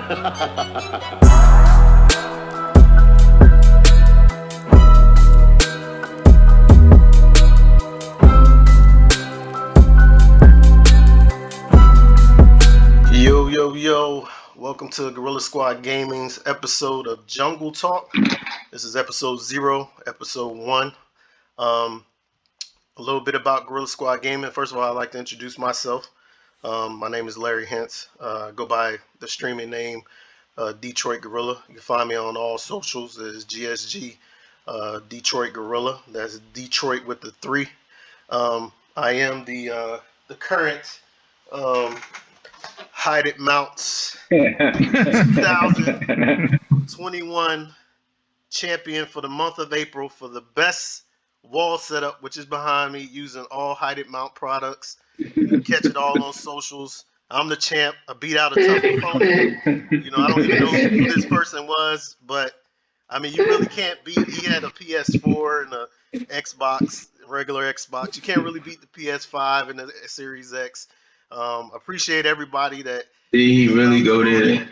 Yo, yo, yo. Welcome to Gorilla Squad Gaming's episode of Jungle Talk. This is episode 0, episode 1. A little bit about Gorilla Squad Gaming. First of all, I'd like to introduce myself. My name is Larry Hentz. I go by the streaming name Detroit Gorilla. You can find me on all socials as GSG Detroit Gorilla. That's Detroit with the 3. I am the current Hide It Mounts 2021 champion for the month of April for the best wall setup, which is behind me, using all Hide It Mount products. You can catch it all on socials. I'm the champ. I beat out a tough opponent. I don't even know who this person was, but I mean, you really can't beat. He had a PS4 and a Xbox, regular Xbox. You can't really beat the PS5 and the Series X. Appreciate everybody that. Did he really go there?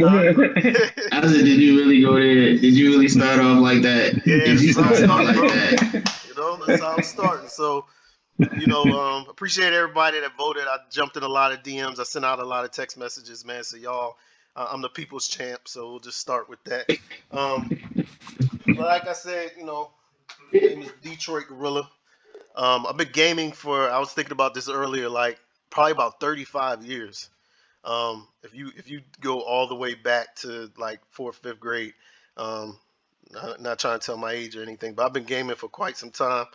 I said, did you really go there? Did you really start off like that? Yeah, did you start off like that? That's how I'm starting. So, appreciate everybody that voted. I jumped in a lot of DMs. I sent out a lot of text messages, man. So y'all, I'm the people's champ. So we'll just start with that. Like I said, my name is Detroit Gorilla. I've been gaming I was thinking about this earlier, like probably about 35 years. If you go all the way back to like 4th, 5th grade, not trying to tell my age or anything, but I've been gaming for quite some time.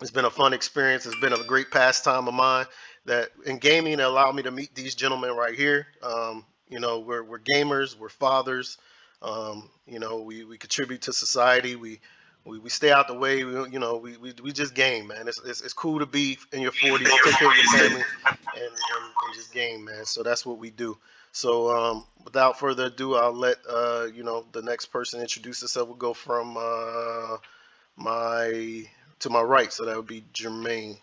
It's been a fun experience. It's been a great pastime of mine that in gaming allowed me to meet these gentlemen right here. We're gamers, we're fathers. We contribute to society. We stay out the way. We just game, man. It's cool to be in your 40s, take care of your family, and just game, man. So that's what we do. So without further ado, I'll let the next person introduce herself. We'll go from to my right, so that would be Jermaine.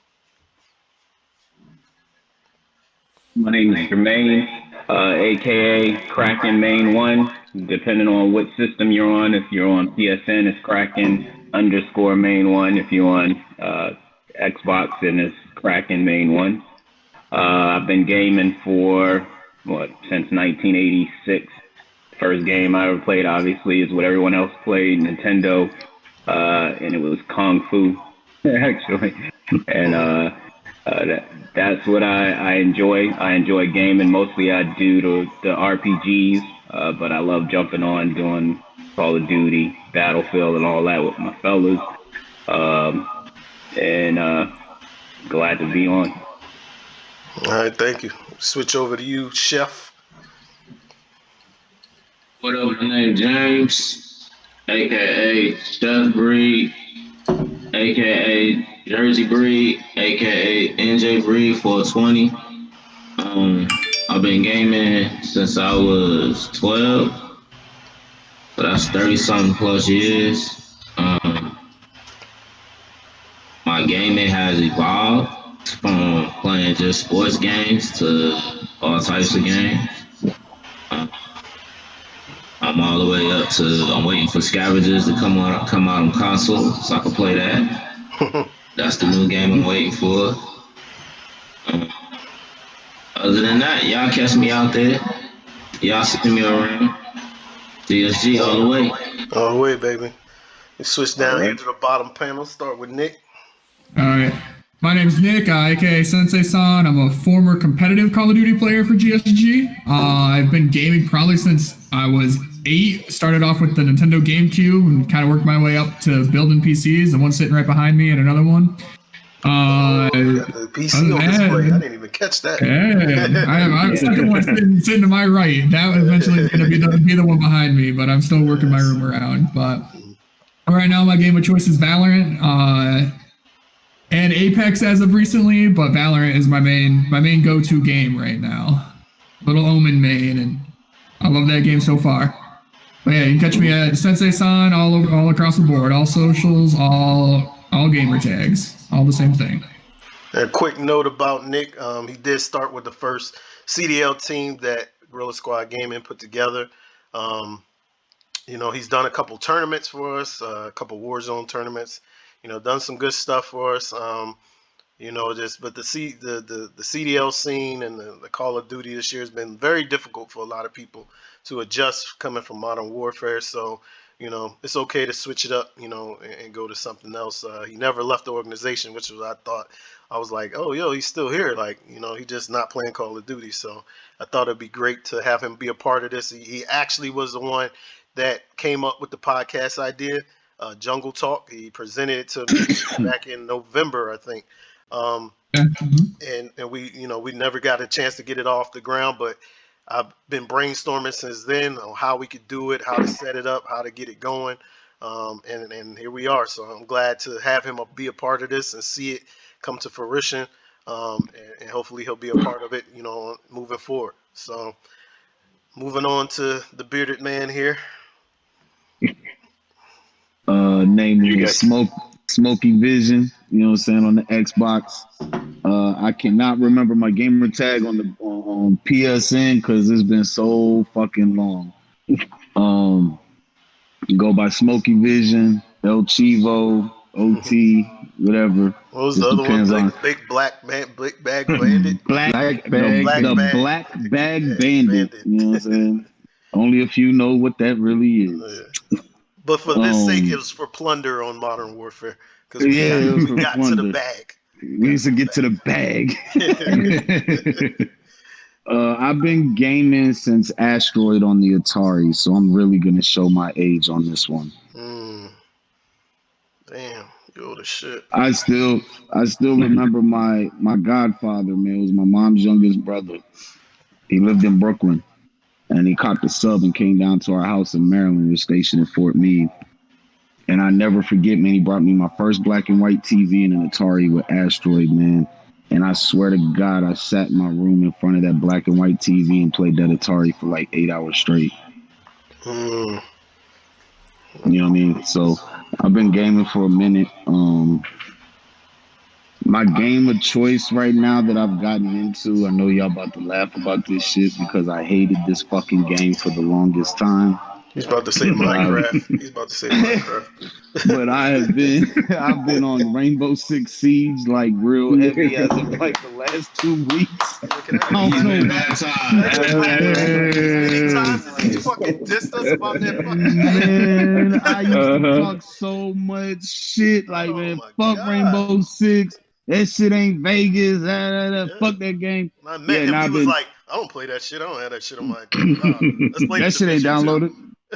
My name is Jermaine, aka Kraken Main 1. Depending on what system you're on, if you're on PSN, it's Kraken_Main 1. If you're on Xbox, then it's Kraken Main 1. I've been gaming for since 1986. First game I ever played, obviously, is what everyone else played, Nintendo, and it was Kung Fu, actually. And that's what I enjoy. I enjoy gaming. Mostly I do the RPGs, but I love jumping on, doing Call of Duty, Battlefield, and all that with my fellas. And glad to be on. All right, thank you. Switch over to you, Chef. What up? My name James, aka Chef Breed, aka Jersey Breed, aka NJ Breed 420. I've been gaming since I was 12, so that's 30-something plus years. My gaming has evolved from playing just sports games to all types of games. I'm all the way up to, I'm waiting for Scavengers to come out on console so I can play that. That's the new game I'm waiting for. Other than that, y'all catch me out there. Y'all see me around. DSG all the way. All the way, baby. We switch down here to the bottom panel. Start with Nick. All right. My name's Nick, aka Sensei-san. I'm a former competitive Call of Duty player for GSG. I've been gaming probably since I was 8. Started off with the Nintendo GameCube and kind of worked my way up to building PCs. The one sitting right behind me and another one. The PC on display. I didn't even catch that. Yeah, I was second one sitting to my right. That eventually is going to be the one behind me, but I'm still working my room around. But right now, my game of choice is Valorant. And Apex as of recently, but Valorant is my main go-to game right now. Little Omen main, and I love that game so far. But yeah, you can catch me at Sensei-san all across the board, all socials, all gamer tags, all the same thing. A quick note about Nick, he did start with the first CDL team that Gorilla Squad Gaming put together. Um, he's done a couple tournaments for us, a couple Warzone tournaments. Done some good stuff for us. Just but the CDL scene and the Call of Duty this year has been very difficult for a lot of people to adjust coming from Modern Warfare. So it's okay to switch it up, and go to something else. He never left the organization, which was I thought. I was like, oh, yo, he's still here. Like, he's just not playing Call of Duty. So I thought it'd be great to have him be a part of this. He actually was the one that came up with the podcast idea, Jungle Talk. He presented it to me back in November, I think. Yeah. Mhm. And we never got a chance to get it off the ground, but I've been brainstorming since then on how we could do it, how to set it up, how to get it going. And here we are. So I'm glad to have him be a part of this and see it come to fruition. And hopefully he'll be a part of it, moving forward. So moving on to the bearded man here. Name You is guys- Smoky Vision. You know what I'm saying, on the Xbox. I cannot remember my gamer tag on PSN because it's been so fucking long. Go by Smoky Vision, El Chivo, OT, whatever. What was Just the other one? depends on Big Black Bag Bandit. Black Bag. the Black Bag Bandit. You know what I'm saying? Only a few know what that really is. Yeah. But for this sake, it Um, was for plunder on Modern Warfare because Yeah, it was we for got to the plunder. bag. We used to get to the bag. I've been gaming since Asteroid on the Atari, so I'm really gonna show my age on this one. Damn, yo, the shit. I still remember my godfather, man. It was my mom's youngest brother. He lived in Brooklyn, and he caught the sub and came down to our house in Maryland. We were stationed at Fort Meade. And I never forget, man, he brought me my first black and white TV and an Atari with Asteroid, man. And I swear to God, I sat in my room in front of that black and white TV and played that Atari for like 8 hours straight. Mm. You know what I mean? So I've been gaming for a minute. My game of choice right now that I've gotten into, I know y'all about to laugh about this shit because I hated this fucking game for the longest time. He's about to say Minecraft. He's about to say Minecraft. But I've been on Rainbow Six Siege like real heavy as of like the last 2 weeks. I don't know. Bad time. Many times has he fucking dissed us about that fucking Man, I used to Uh-huh. talk so much shit. Like, Oh man, my fuck God. Rainbow Six. That shit ain't Vegas. Yeah. Fuck that game. When I met him, nah, he was been- like, I don't play that shit. I don't have that shit on my let's play That the shit ain't Division 2. downloaded.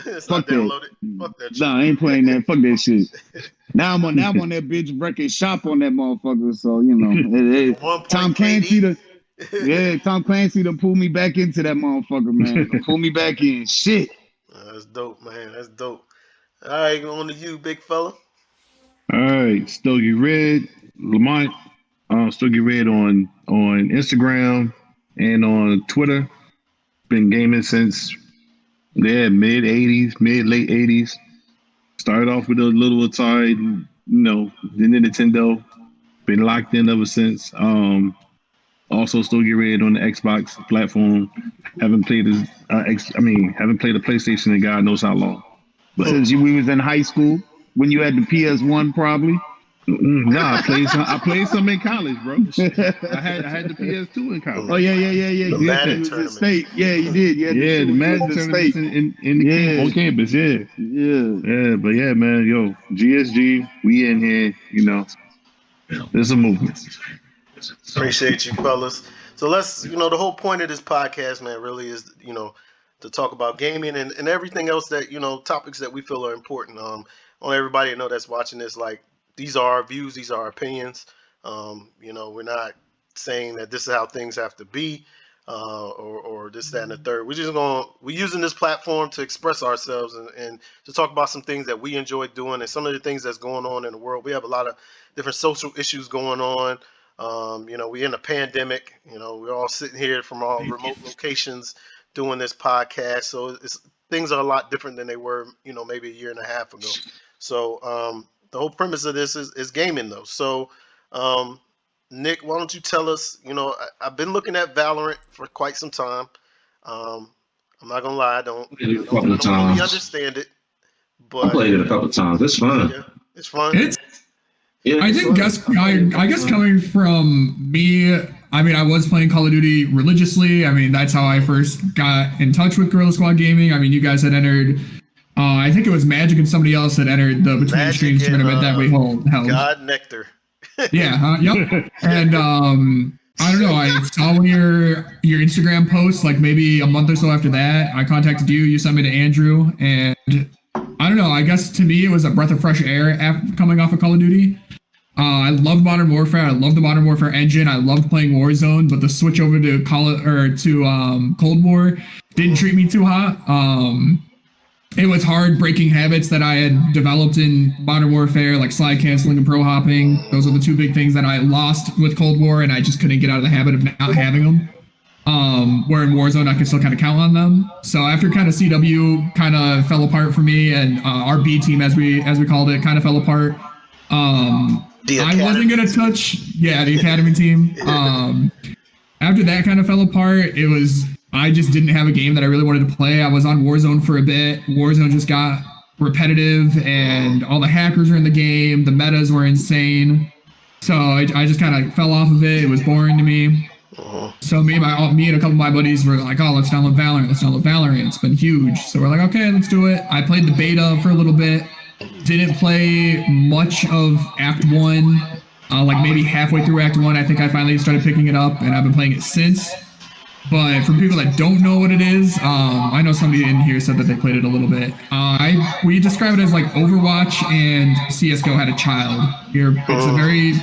It's Fuck not that. downloaded. Fuck that shit. No, I ain't playing that. Fuck that shit. Now I'm on that bitch wrecking shop on that motherfucker. So Tom Clancy Tom Clancy done pulled me back into that motherfucker, man. Pull me back in. Shit. That's dope, man. That's dope. All right, on to you, big fella. All right, Stogie Red, Lamont, Stogie Red on Instagram and on Twitter. Been gaming since mid late 80s. Started off with a little Atari, then the Nintendo. Been locked in ever since. Also Stogie Red on the Xbox platform. Haven't played haven't played a PlayStation in God knows how long. Since we was in high school, when you had the PS1, probably. Nah, I played some in college, bro. I had the PS2 in college. Oh yeah. The Madden You was in tournament. state. Yeah, you did. You had Yeah, the Madden was in tournaments state. on campus, yeah. Yeah. But yeah, man, yo, GSG, we in here, there's a movement. Appreciate you, fellas. So let's, the whole point of this podcast, man, really is, to talk about gaming and everything else that, topics that we feel are important. I want everybody to know that's watching this, like, these are our views, these are our opinions. We're not saying that this is how things have to be, or this, that, and the third. We're using this platform to express ourselves and to talk about some things that we enjoy doing and some of the things that's going on in the world. We have a lot of different social issues going on. We're in a pandemic. We're all sitting here from all remote locations doing this podcast. So things are a lot different than they were, maybe a year and a half ago. So the whole premise of this is gaming, though. So, Nick, why don't you tell us? I've been looking at Valorant for quite some time. I'm not gonna lie, Played it a I couple of don't fully times. understand it, I but played it a couple of times. It's fun. yeah, it's fun. It's Yeah, I it's think fun. I guess coming from me, I mean, I was playing Call of Duty religiously. I mean, that's how I first got in touch with Guerrilla Squad Gaming. I mean, you guys had entered. I think it was Magic and somebody else that entered the Between Magic Streams and tournament that we held. God Nectar. Yeah, yep. And I don't know. I saw one of your Instagram posts like maybe a month or so after that. I contacted you. You sent me to Andrew, and I don't know. I guess to me it was a breath of fresh air after coming off of Call of Duty. I love Modern Warfare. I love the Modern Warfare engine. I loved playing Warzone, but the switch over to Cold War didn't treat me too hot. It was hard breaking habits that I had developed in Modern Warfare, like slide canceling and pro hopping. Those are the two big things that I lost with Cold War, and I just couldn't get out of the habit of not having them. Where in Warzone I can still kind of count on them. So after kind of CW kind of fell apart for me, and our B team, as we called it, kind of fell apart. I wasn't gonna touch, the academy team. After that kind of fell apart, I just didn't have a game that I really wanted to play. I was on Warzone for a bit. Warzone just got repetitive, and all the hackers were in the game. The metas were insane. So I just kind of fell off of it. It was boring to me. So me and a couple of my buddies were like, "Oh, let's download Valorant. It's been huge." So we're like, "Okay, let's do it." I played the beta for a little bit. Didn't play much of Act 1. Like maybe halfway through Act 1, I think I finally started picking it up, and I've been playing it since. But for people that don't know what it is, I know somebody in here said that they played it a little bit. We describe it as like Overwatch and CS:GO had a child. It's a very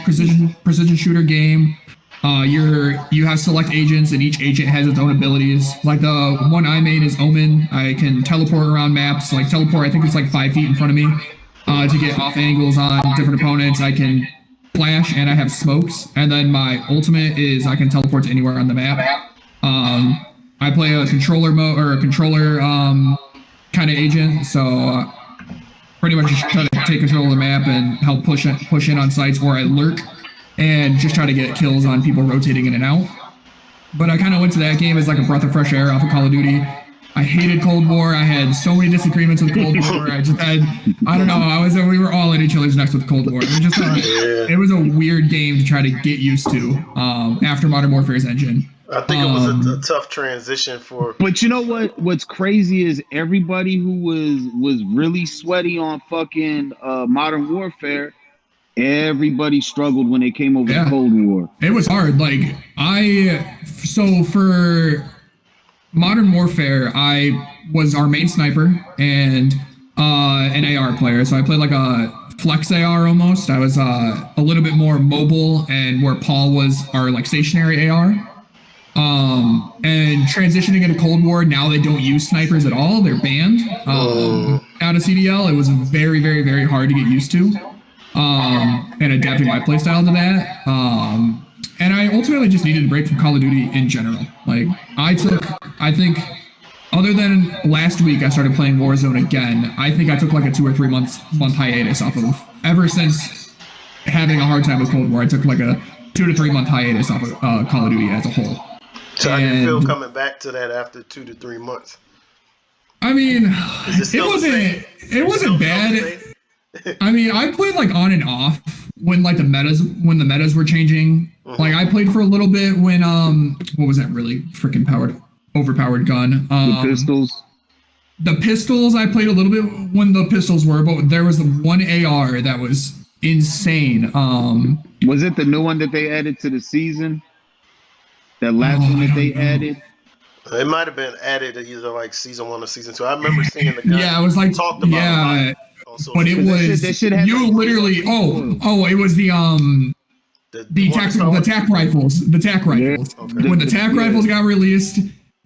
precision shooter game. You have select agents, and each agent has its own abilities. Like the one I main is Omen. I can teleport around maps. Like teleport, I think it's like 5 feet in front of me to get off angles on different opponents. I can flash, and I have smokes. And then my ultimate is I can teleport to anywhere on the map. I play a controller kind of agent, so pretty much just try to take control of the map and help push in on sites, or I lurk and just try to get kills on people rotating in and out. But I kind of went to that game as like a breath of fresh air off of Call of Duty. I hated Cold War. I had so many disagreements with Cold War. I don't know. We were all at each other's necks with Cold War. It was a weird game to try to get used to after Modern Warfare's engine. I think it was a tough transition for. But you know what? What's crazy is everybody who was really sweaty on fucking Modern Warfare. Everybody struggled when they came over to Cold War. It was hard. Like so for Modern Warfare, I was our main sniper and an AR player. So I played like a flex AR almost. I was a little bit more mobile, and where Paul was our like stationary AR. And transitioning into Cold War, now they don't use snipers at all. They're banned out of CDL. It was very, very, very hard to get used to. And adapting my playstyle to that. And I ultimately just needed a break from Call of Duty in general. Like I think, other than last week, I started playing Warzone again. I think I took like a 2 or 3 month hiatus off of, ever since having a hard time with Cold War, I took like a 2 to 3 month hiatus off of Call of Duty as a whole. So how do you feel coming back to that after 2 to 3 months? I mean, it wasn't bad. I mean, I played like on and off when the metas were changing. Like I played for a little bit when what was that really freaking overpowered gun? The pistols. The pistols I played a little bit when the pistols were, but there was the one AR that was insane. Was it the new one that they added to the season? That last one that they added? It might have been added either like season 1 or season 2. I remember seeing the guy. Yeah, it was like talked about it. But it was you literally. It was the tac rifles. The tac rifles. Yeah. Okay. When the tac rifles got released,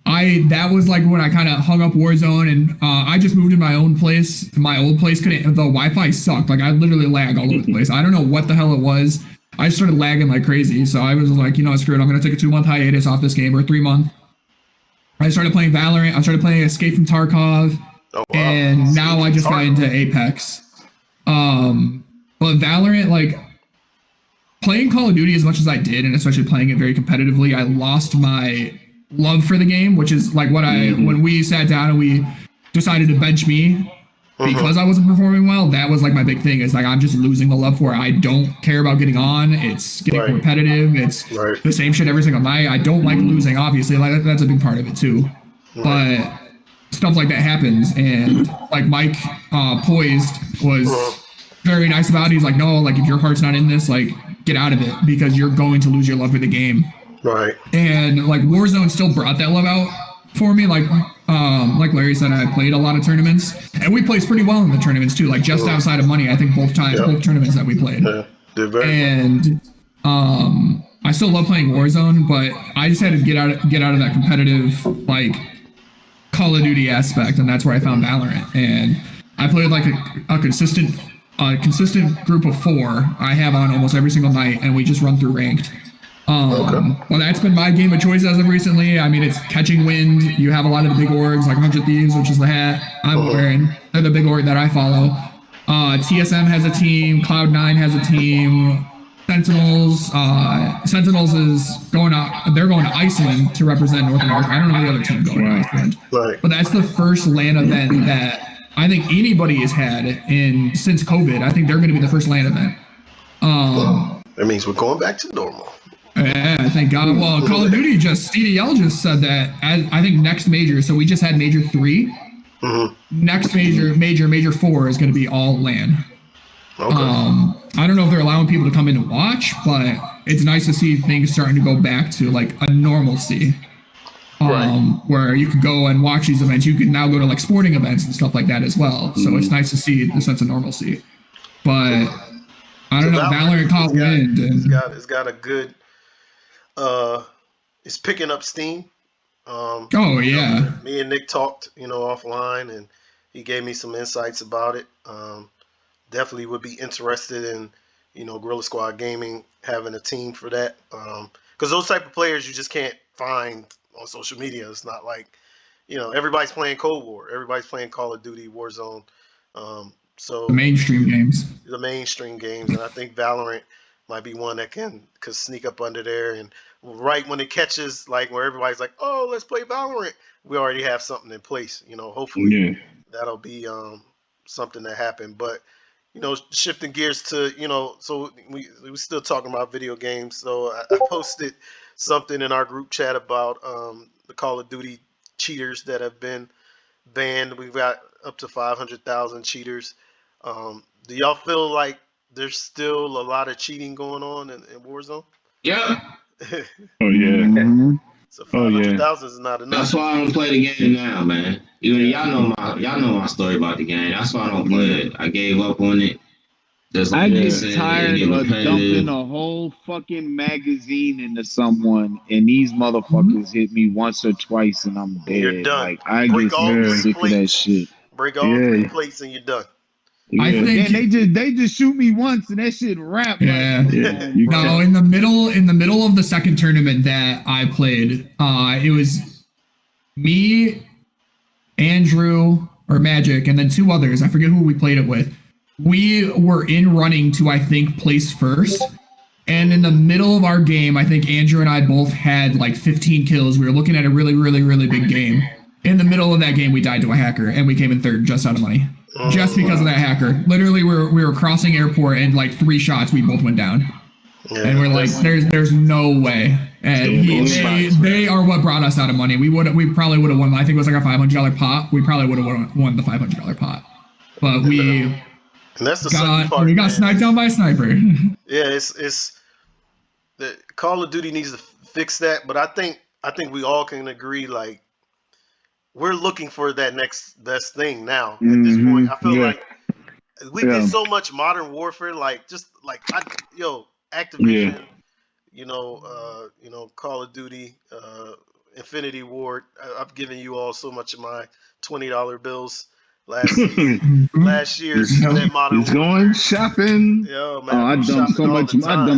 that was like when I kind of hung up Warzone, and I just moved to my own place. My old place the Wi-Fi sucked. Like I literally lag all over the place. I don't know what the hell it was. I started lagging like crazy. So I was like, screw it. I'm gonna take a 2 month hiatus off this game, or 3 month. I started playing Valorant. I started playing Escape from Tarkov. Oh, wow. And now I just got into Apex. But Valorant, like playing Call of Duty as much as I did, and especially playing it very competitively, I lost my love for the game, which is like what when we sat down and we decided to bench me because I wasn't performing well, that was like my big thing is like I'm just losing the love for it. I don't care about getting on. It's getting repetitive. It's the same shit every single night. I don't like losing, obviously. Like that's a big part of it too. But stuff like that happens, and like Mike Poised was very nice about it. He's like, no, like if your heart's not in this, like get out of it because you're going to lose your love for the game. Right. And like Warzone still brought that love out for me. Like Larry said, I played a lot of tournaments, and we played pretty well in the tournaments too. Like just outside of money, I think both tournaments that we played. And I still love playing Warzone, but I just had to get out of that competitive like Call of Duty aspect, and that's where I found Valorant. And I played like a consistent group of 4 I have on almost every single night, and we just run through ranked. Well, that's been my game of choice as of recently. I mean, it's Catching Wind. You have a lot of the big orgs, like 100 Thieves, which is the hat I'm wearing. They're the big org that I follow. TSM has a team. Cloud9 has a team. Sentinels is going out. They're going to Iceland to represent North America. I don't know the other team going to Iceland. But that's the first LAN event that I think anybody has had since COVID. I think they're going to be the first LAN event. That means we're going back to normal. Yeah, thank God. Well, Call of Duty CDL just said that I think next major, so we just had major 3. Next major 4 is going to be all LAN. I don't know if they're allowing people to come in and watch, but it's nice to see things starting to go back to like a normalcy. Where you can go and watch these events. You can now go to like sporting events and stuff like that as well. So it's nice to see the sense of normalcy. But I don't know, Valorant caught wind. It's got a good it's picking up steam. Me and Nick talked, offline, and he gave me some insights about it. Definitely would be interested in, Guerrilla Squad Gaming having a team for that. Because those type of players you just can't find on social media. It's not like, everybody's playing Cold War, everybody's playing Call of Duty, Warzone. So the mainstream games, and I think Valorant might be one that could sneak up under there, and right when it catches, like where everybody's like, oh, let's play Valorant, we already have something in place. Hopefully that'll be something that happened. But shifting gears to so we still talking about video games. So I posted something in our group chat about the Call of Duty cheaters that have been banned. We've got up to 500,000 cheaters. Do y'all feel like there's still a lot of cheating going on in Warzone? Yeah. So 500,000 is not enough. That's why I don't play the game now, man. Y'all know my story about the game. That's why I don't play it. I gave up on it. I get tired of dumping a whole fucking magazine into someone, and these motherfuckers hit me once or twice, and I'm dead. You're done. Like I get sick of that shit. Break all 3 plates and you're done. I think they just shoot me once and that shit wrapped. Yeah. No, in the middle of the second tournament that I played, it was me, Andrew or Magic, and then 2 others. I forget who we played it with. We were in running to, I think, place first. And in the middle of our game, I think Andrew and I both had like 15 kills. We were looking at a really, really, really big game. In the middle of that game, we died to a hacker, and we came in 3rd just out of money. Just because of that hacker. Literally, we were crossing airport, and like 3 shots, we both went down. And we're like, there's no way. And they are what brought us out of money. We probably would have won. I think it was like a $500 pot. We probably would have won the $500 pot. But and that's the sucky part. We got sniped down by a sniper. Yeah, it's the Call of Duty needs to fix that. But I think we all can agree, like, we're looking for that next best thing now. At this point, I feel like we did so much Modern Warfare, like just like Activision, Call of Duty, Infinity Ward. I've given you all so much of my $20 bills last year. That Modern Warfare. Going shopping. Yo, man, I dumped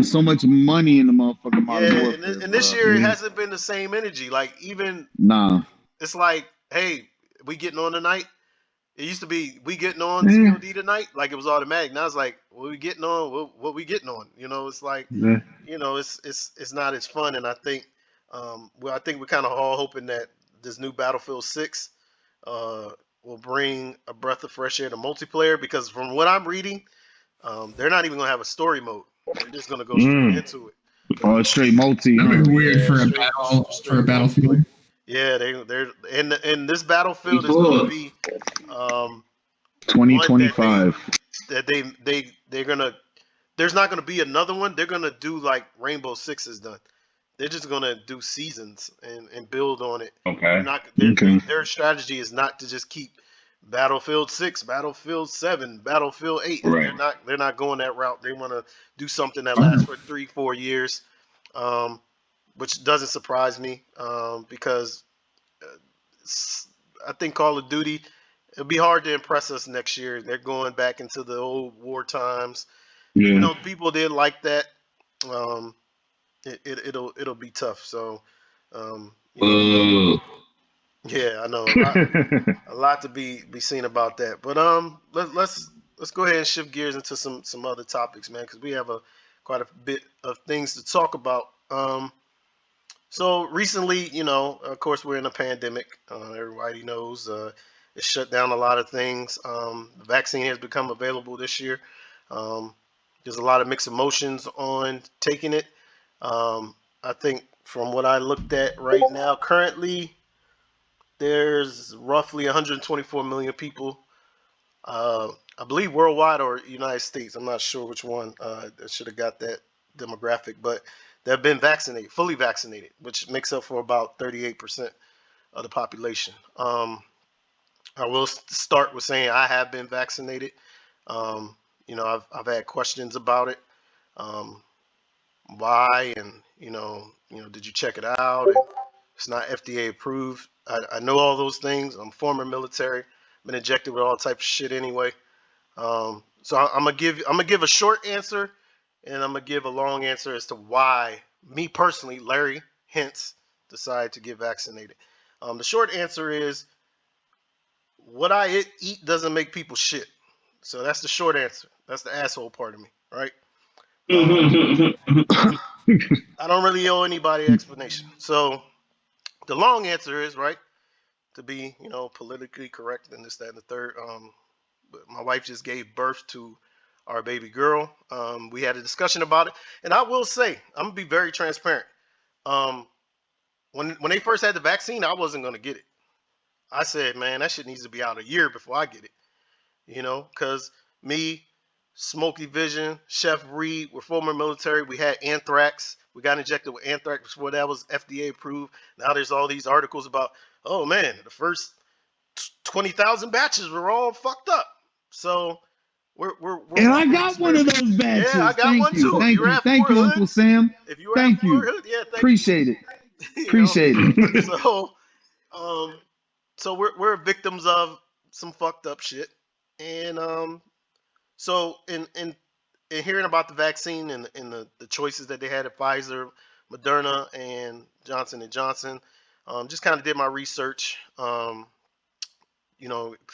so much money in the motherfucking Modern Warfare. And this year it hasn't been the same energy. Like even it's like, hey, we getting on tonight. It used to be we getting on COD tonight, like it was automatic. Now it's like, what we getting on? What we getting on? It's like, it's not as fun. And I think Well, I think we're kind of all hoping that this new Battlefield 6 uh, will bring a breath of fresh air to multiplayer because from what I'm reading, they're not even gonna have a story mode. They're just gonna go straight into it. Oh, it's straight multi, That'd huh? be weird Yeah, for a straight battle for a straight multi. battlefield. Yeah, they're and this Battlefield is gonna Before, be um, one that 2025. they're gonna. There's not gonna be another one. They're gonna do like Rainbow Six has done. They're just gonna do seasons and build on it. They're Okay. not Okay. their strategy is not to just keep Battlefield 6, Battlefield 7, Battlefield 8. Right. They're not going that route. They want to do something that lasts Oh, for 3 4 years, um, which doesn't surprise me because I think Call of Duty it'll be hard to impress us next year. They're going back into the old war times. Even Yeah. though people did like that, um, it'll be tough. So, you know, uh, yeah, I know a lot to be seen about that. But let's go ahead and shift gears into some other topics, man, because we have a quite a bit of things to talk about. So recently, of course, we're in a pandemic. Everybody knows it shut down a lot of things. The vaccine has become available this year. Um, there's a lot of mixed emotions on taking it. I think from what I looked at right now, currently there's roughly 124 million people. I believe worldwide or United States. I'm not sure which one. I should have got that demographic, but they've been vaccinated, fully vaccinated, which makes up for about 38% of the population. I will start with saying I have been vaccinated. Um, I've had questions about it. Um, why and did you check it out? And it's not FDA approved. I know all those things. I'm former military. Been injected with all types of shit anyway. So I'm gonna give a short answer, and I'm gonna give a long answer as to why me personally, Larry Hintz, decided to get vaccinated. The short answer is what I eat doesn't make people shit. So that's the short answer. That's the asshole part of me, right? Um, I don't really owe anybody an explanation. So the long answer is right to be, politically correct and this, that, and the third. But my wife just gave birth to our baby girl. We had a discussion about it, and I will say I'm gonna be very transparent. Um, when they first had the vaccine, I wasn't gonna get it. I said, man, that shit needs to be out a year before I get it. Because me, Smoky Vision, Chef Reed, we're former military. We had anthrax. We got injected with anthrax before that was FDA approved. Now there's all these articles about, oh man, the first 20,000 batches were all fucked up. So we're And I walking got one of experiment. those Yeah, I batches. got Thank one you. too. If Thank you're you. at Thank Fort you, Hood, Uncle Sam. if you were at Thank Fort you. Hood, yeah, thank Appreciate it. you. Appreciate it. So um, so we're victims of some fucked up shit, and so in hearing about the vaccine and the choices that they had at Pfizer, Moderna, and Johnson and Johnson, just kind of did my research. To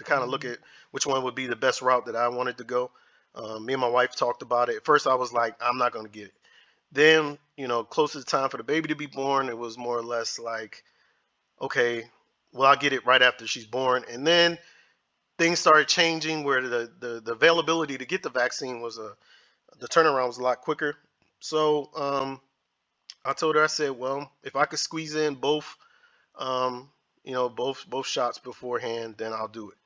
kind of look at which one would be the best route that I wanted to go. Me and my wife talked about it. At first, I was like, I'm not going to get it. Then, close to the time for the baby to be born, it was more or less like, okay, well, I'll get it right after she's born. And then things started changing where the availability to get the vaccine was the turnaround was a lot quicker. So I told her, I said, well, if I could squeeze in both, um, both shots beforehand, then I'll do it.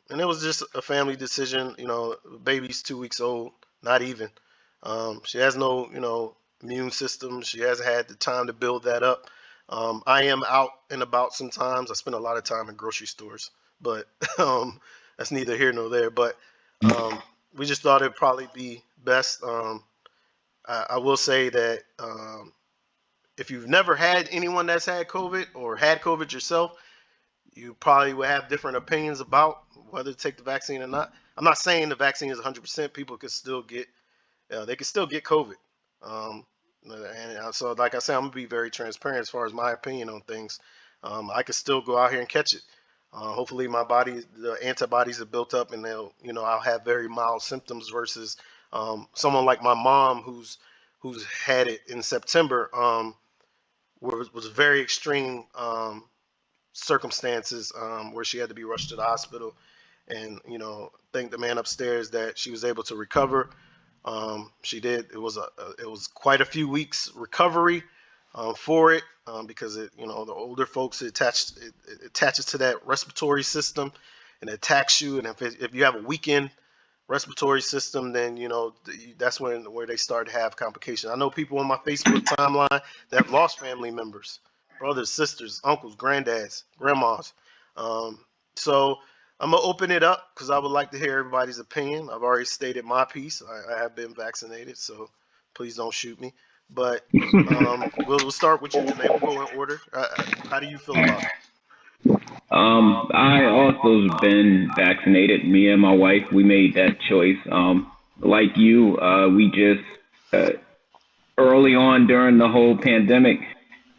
And it was just a family decision. Baby's 2 weeks old, not even. She has no, immune system. She hasn't had the time to build that up. I am out and about sometimes. I spend a lot of time in grocery stores, but that's neither here nor there. But we just thought it'd probably be best. I will say that if you've never had anyone that's had COVID or had COVID yourself, you probably will have different opinions about whether to take the vaccine or not. I'm not saying the vaccine is 100%. People could still get, they could still get COVID. Um, and so, like I said, I'm gonna be very transparent as far as my opinion on things. I could still go out here and catch it. Hopefully, my body, the antibodies are built up, and I'll have very mild symptoms versus someone like my mom who's had it in September. was very extreme circumstances where she had to be rushed to the hospital. And thank the man upstairs that she was able to recover. She did. It was quite a few weeks recovery for it because the older folks it attaches to that respiratory system and it attacks you. And if you have a weakened respiratory system, then that's where they start to have complications. I know people on my Facebook timeline that have lost family members, brothers, sisters, uncles, granddads, grandmas. Um, so I'm gonna open it up because I would like to hear everybody's opinion. I've already stated my piece. I have been vaccinated, so please don't shoot me. But we'll start with you, Janae. We'll go in order. How do you feel about it? I also been vaccinated. Me and my wife, we made that choice. Like you, we just early on during the whole pandemic,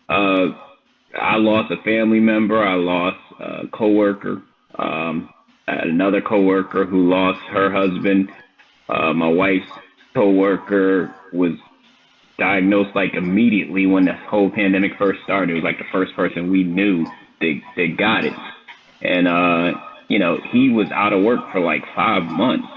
I lost a family member. I lost a coworker. I had another coworker who lost her husband. My wife's coworker was diagnosed like immediately when the whole pandemic first started. It was like the first person we knew they got it. And he was out of work for like 5 months.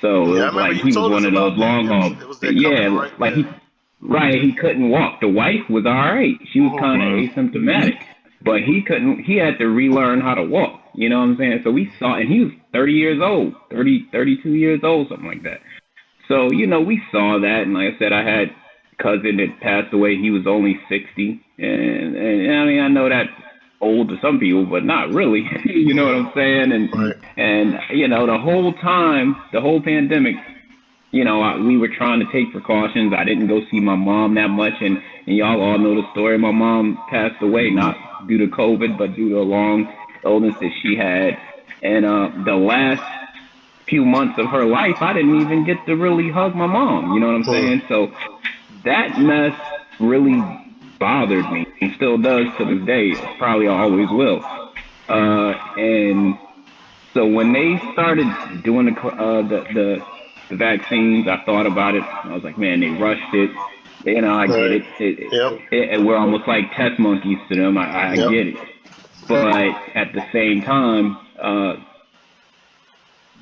So Yeah, I it was remember like you he was told us one of those about that. long haul. It was that couple, right? Like Yeah. he couldn't walk. The wife was all right. She was kind of asymptomatic, but he couldn't. He had to relearn how to walk. You know what I'm saying? So we saw, and he was 30 years old, 32 years old, something like that. So we saw that, and like I said, I had a cousin that passed away. He was only 60, and I mean I know that old to some people, but not really. You know what I'm saying? Right. And the whole time, the whole pandemic, we were trying to take precautions. I didn't go see my mom that much, and y'all all know the story. My mom passed away not due to COVID, but due to a long illness that she had. And the last few months of her life, I didn't even get to really hug my mom. You know what I'm saying? So that mess really bothered me and still does to this day. Probably always will. And so when they started doing the vaccines, I thought about it. I was like, man, they rushed it. I get it. We're almost like test monkeys to them. I get it. But at the same time,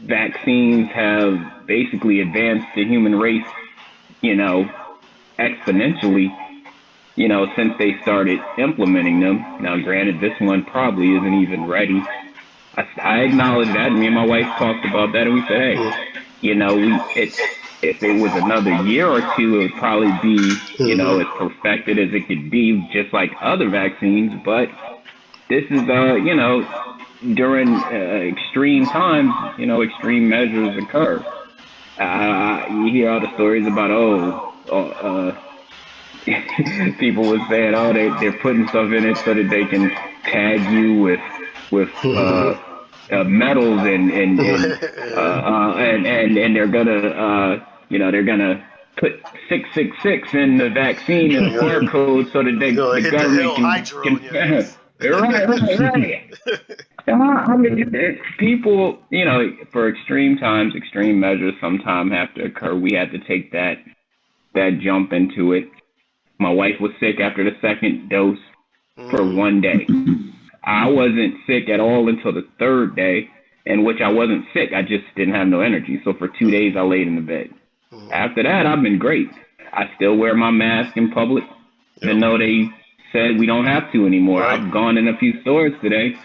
vaccines have basically advanced the human race, exponentially, since they started implementing them. Now, granted, this one probably isn't even ready. I acknowledge that. Me and my wife talked about that, and we said, hey, if it was another year or two, it would probably be, as perfected as it could be, just like other vaccines. But this is, during extreme times, extreme measures occur. You hear all the stories about, people were saying, they're putting stuff in it so that they can tag you with metals and they're gonna they're gonna put 666 in the vaccine and barcode so that the government can right. I mean, people, for extreme times, extreme measures sometimes have to occur. We had to take that jump into it. My wife was sick after the second dose for one day. I wasn't sick at all until the third day, in which I wasn't sick. I just didn't have no energy. So for 2 days, I laid in the bed. After that, I've been great. I still wear my mask in public, even though they said we don't have to anymore. Right. I've gone in a few stores today,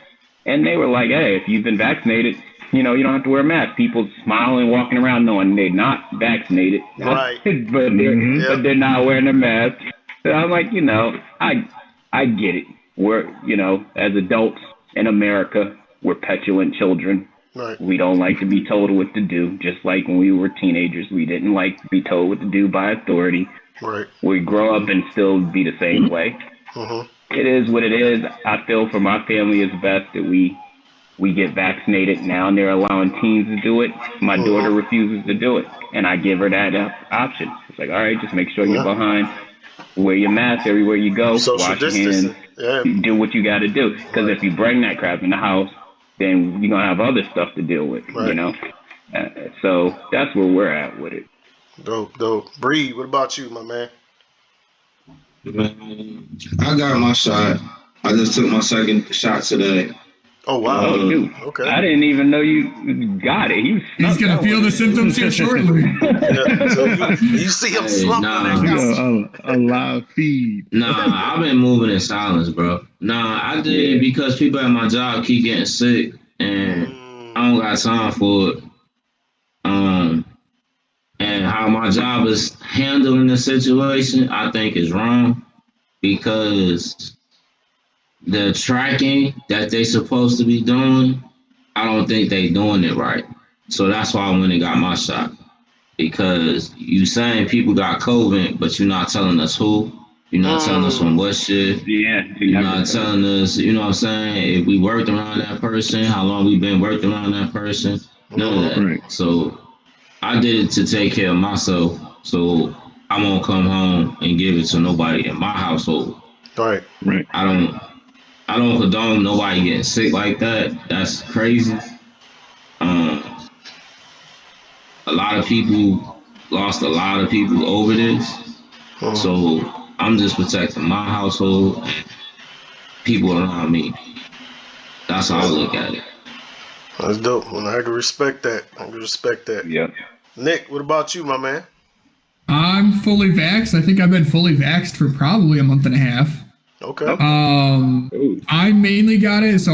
and they were like, hey, if you've been vaccinated, you don't have to wear a mask. People smiling, walking around knowing they're not vaccinated, right. but they're not wearing a mask. So I'm like, I get it. We're, as adults in America, we're petulant children. Right. We don't like to be told what to do. Just like when we were teenagers, we didn't like to be told what to do by authority. Right. We grow up and still be the same way. It is what it is. I feel for my family it's best that we get vaccinated now, and they're allowing teens to do it. My daughter refuses to do it, and I give her that option. It's like, all right, just make sure you're behind. Wear your mask everywhere you go. Social wash your hands. Do what you got to do. Because if you bring that crap in the house, then you're going to have other stuff to deal with, So that's where we're at with it. Dope. Bree, what about you, my man? Man, I got my shot. I just took my second shot today. Oh wow. Oh, shoot. Okay. I didn't even know you got it. He He's snuck gonna that feel one the in. symptoms here shortly. Yeah. So you see him Hey, slumped on that couch. A live feed. Nah, I've been moving in silence, bro. Nah, I did it because people at my job keep getting sick, and I don't got time for it. And how my job is handling the situation, I think is wrong because the tracking that they supposed to be doing, I don't think they doing it right. So that's why I went and got my shot. Because you saying people got COVID, but you're not telling us who. You're not telling us from what shift. Yeah. You're not telling us, you know what I'm saying, if we worked around that person, how long we been working around that person. None of that. Right. So I did it to take care of myself. So I won't come home and give it to nobody in my household. Right. Right. I don't condone nobody getting sick like that. That's crazy. A lot of people lost a lot of people over this. So I'm just protecting my household and people around me. That's how I look at it. That's dope. And I can respect that. I can respect that. Yep. Nick, what about you, my man? I'm fully vaxxed. I think I've been fully vaxxed for probably a month and a half. Okay. I mainly got it. So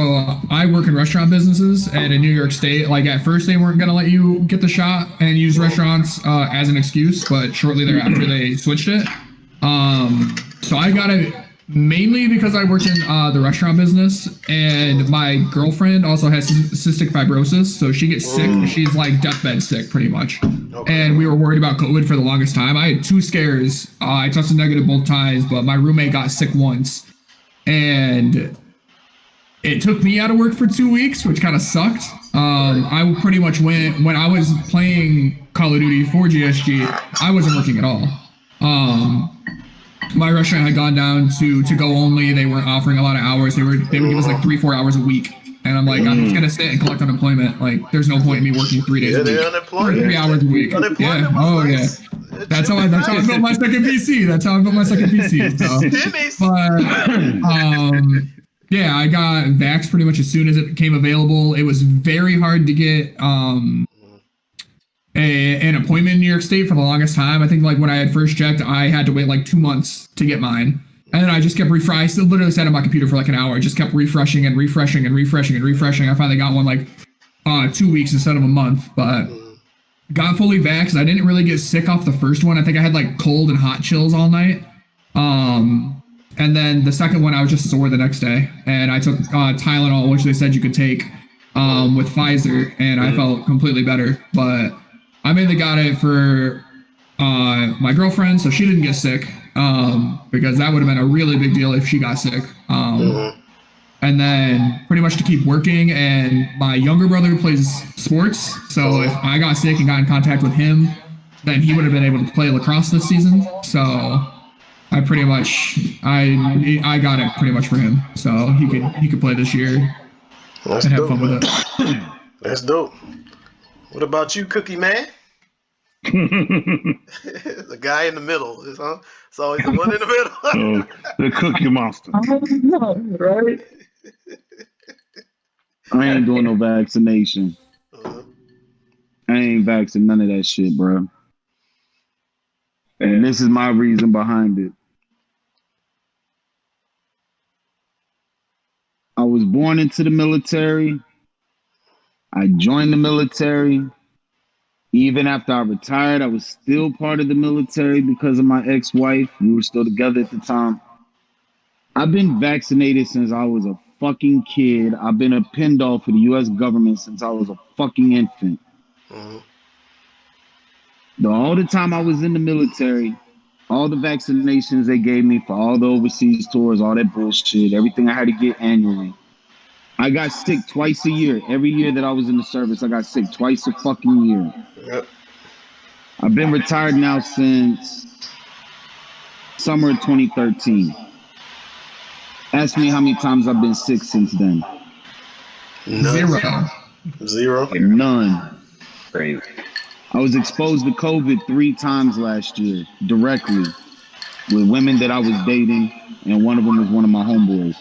I work in restaurant businesses, and in New York State, like at first they weren't gonna let you get the shot and use restaurants as an excuse, but shortly thereafter they switched it. So I got it mainly because I work in the restaurant business, and my girlfriend also has cystic fibrosis, so she gets sick. She's like deathbed sick, pretty much. And we were worried about COVID for the longest time. I had 2 scares. I tested negative both times, but my roommate got sick once, and it took me out of work for 2 weeks, which kind of sucked. I pretty much went when I was playing Call of Duty for GSG. I wasn't working at all. My restaurant had gone down to go only. They weren't offering a lot of hours. They would give us like 3-4 hours a week. And I'm like, I'm just gonna sit and collect unemployment. Like, there's no point in me working 3 days a week. Unemployment. 3 hours a week. Yeah. Oh yeah. That's how I built my second PC. That's how I built my second PC. So. But yeah, I got vaxxed pretty much as soon as it became available. It was very hard to get an appointment in New York State for the longest time. I think like when I had first checked, I had to wait like 2 months to get mine. And then I just kept refreshing. I still literally sat on my computer for like an hour. I just kept refreshing and refreshing and refreshing and refreshing. I finally got one like 2 weeks instead of a month, but got fully vaxxed. I didn't really get sick off the first one. I think I had like cold and hot chills all night. And then the second one, I was just sore the next day. And I took Tylenol, which they said you could take with Pfizer, and I felt completely better. But I mainly got it for my girlfriend, so she didn't get sick, because that would have been a really big deal if she got sick. And then pretty much to keep working, and my younger brother plays sports, so if I got sick and got in contact with him, then he would have been able to play lacrosse this season. So I pretty much I got it pretty much for him, so he could play this year and have fun with it. That's dope. What about you, Cookie Man? The guy in the middle, huh? It's always the one in the middle. The Cookie Monster. Right? I ain't doing no vaccination. I ain't vaccinating none of that shit, bro. And this is my reason behind it. I was born into the military. I joined the military. Even after I retired, I was still part of the military because of my ex-wife. We were still together at the time. I've been vaccinated since I was a fucking kid. I've been a pin doll for the U.S. government since I was a fucking infant. All the time I was in the military, all the vaccinations they gave me for all the overseas tours, all that bullshit, everything I had to get annually. I got sick twice a year. Every year that I was in the service, I got sick twice a fucking year. Yep. I've been retired now since summer of 2013. Ask me how many times I've been sick since then. None. Zero. None. Crazy. I was exposed to COVID 3 times last year, directly. with women that I was dating, and one of them was one of my homeboys.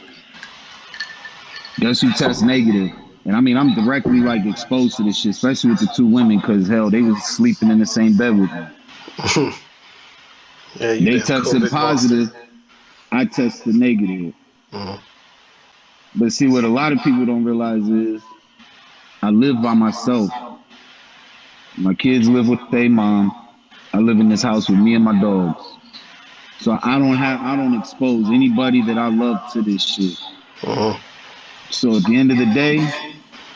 Guess who tests negative? And I mean, I'm directly like exposed to this shit, especially with the two women, because hell, they was sleeping in the same bed with me. Yeah, you They damn tested COVID monster. positive. I tested negative. Mhm. But see, what a lot of people don't realize is I live by myself. My kids live with their mom. I live in this house with me and my dogs. So I don't expose anybody that I love to this shit. Mhm. So at the end of the day,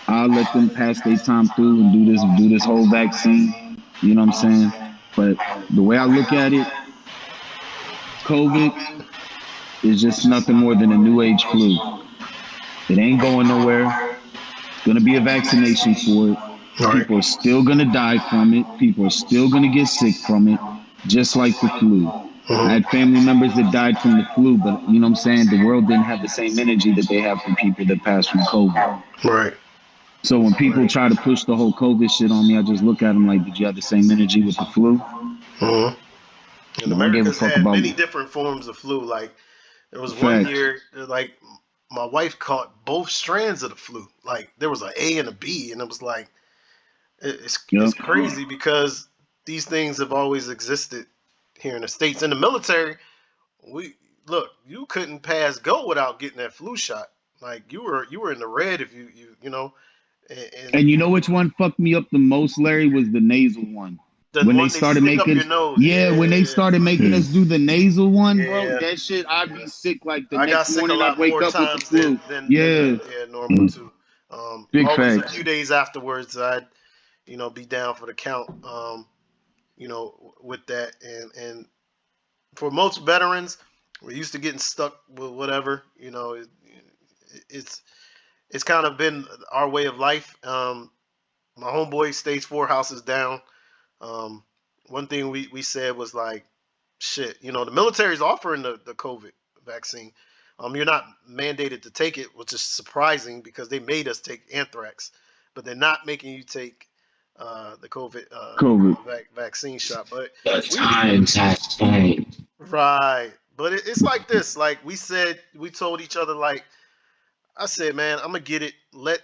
I'll let them pass their time through and do this whole vaccine. You know what I'm saying? But the way I look at it, COVID is just nothing more than a new age flu. It ain't going nowhere. It's gonna be a vaccination for it. All right. People are still gonna die from it. People are still gonna get sick from it, just like the flu. I Mhm. had family members that died from the flu, but you know what I'm saying? The world didn't have the same energy that they have from people that passed from COVID. Right. So when people try to push the whole COVID shit on me, I just look at them like, did you have the same energy with the flu? Mhm. And They don't give a America's fuck had about many different forms of flu. Like there was one facts. year, like my wife caught both strands of the flu. Like there was an A and a B, and it was like it's Yep. crazy because these things have always existed here in the states. In the military, we look, you couldn't pass go without getting that flu shot. Like you were in the red if you know, and And you know which one fucked me up the most, Larry, was the nasal one. the When they one they started stick up making, your nose. yeah, when they Yeah, started making Yeah. us do the nasal one, bro, yeah. that shit, I'd be sick like the I got next sick a morning. I'd lot wake more up with the times flu. than Yeah, normal Mhm. too. big Always a facts. few days afterwards, I'd be down for the count. With that and for most veterans, we're used to getting stuck with whatever. It's it's kind of been our way of life. My homeboy stays 4 houses down. Um, One thing we said was like, shit, the military's offering the COVID vaccine. You're not mandated to take it, which is surprising because they made us take anthrax, but they're not making you take the COVID COVID. vaccine shot. But The we times has changed. right, but it's like this. Like we told each other, like I said, man, I'm gonna get it. Let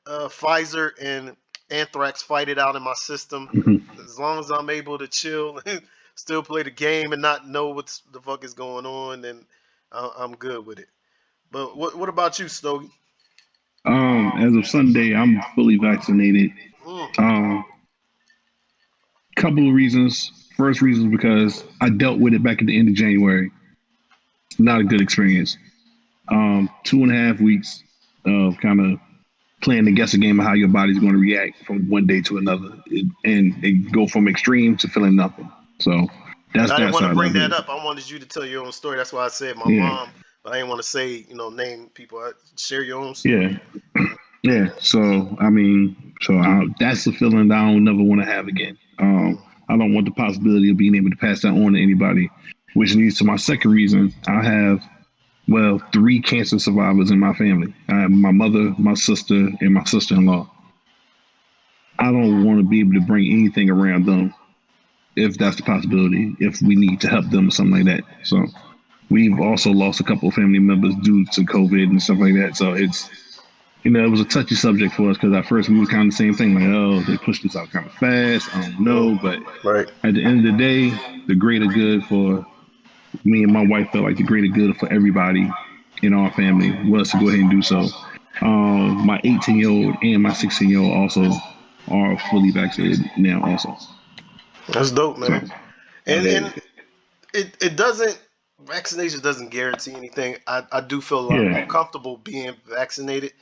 Pfizer and Anthrax fight it out in my system. As long as I'm able to chill and still play the game and not know what's the fuck is going on, then I'm good with it. But what about you, Stogie? As of Sunday, I'm fully vaccinated. Mm, Um, Couple of reasons. First reason is because I dealt with it back at the end of January. Not a good experience. 2.5 weeks of kind of playing the guessing game of how your body's going to react from one day to another, and it go from extreme to feeling nothing. So and that's I didn't that want to side bring of that it. up. I wanted you to tell your own story. That's why I said my Yeah, mom, but I didn't want to say name people. Share your own story. yeah, yeah. So I mean, that's the feeling that I don't never want to have again. Mm, I don't want the possibility of being able to pass that on to anybody, which leads to my second reason. I have, well, three cancer survivors in my family. I have my mother, my sister, and my sister-in-law. I don't want to be able to bring anything around them if that's the possibility, if we need to help them or something like that. So we've also lost a couple of family members due to COVID and stuff like that. So it was a touchy subject for us because at first we were kind of the same thing, like, oh, they pushed this out kind of fast. I don't know. But right. at the end of the day, the greater good for me and my wife felt like the greater good for everybody in our family was to go ahead and do so. My 18-year-old and my 16-year-old also are fully vaccinated now also. That's dope, So man. And it doesn't vaccination doesn't guarantee anything. I do feel a lot more yeah, comfortable being vaccinated.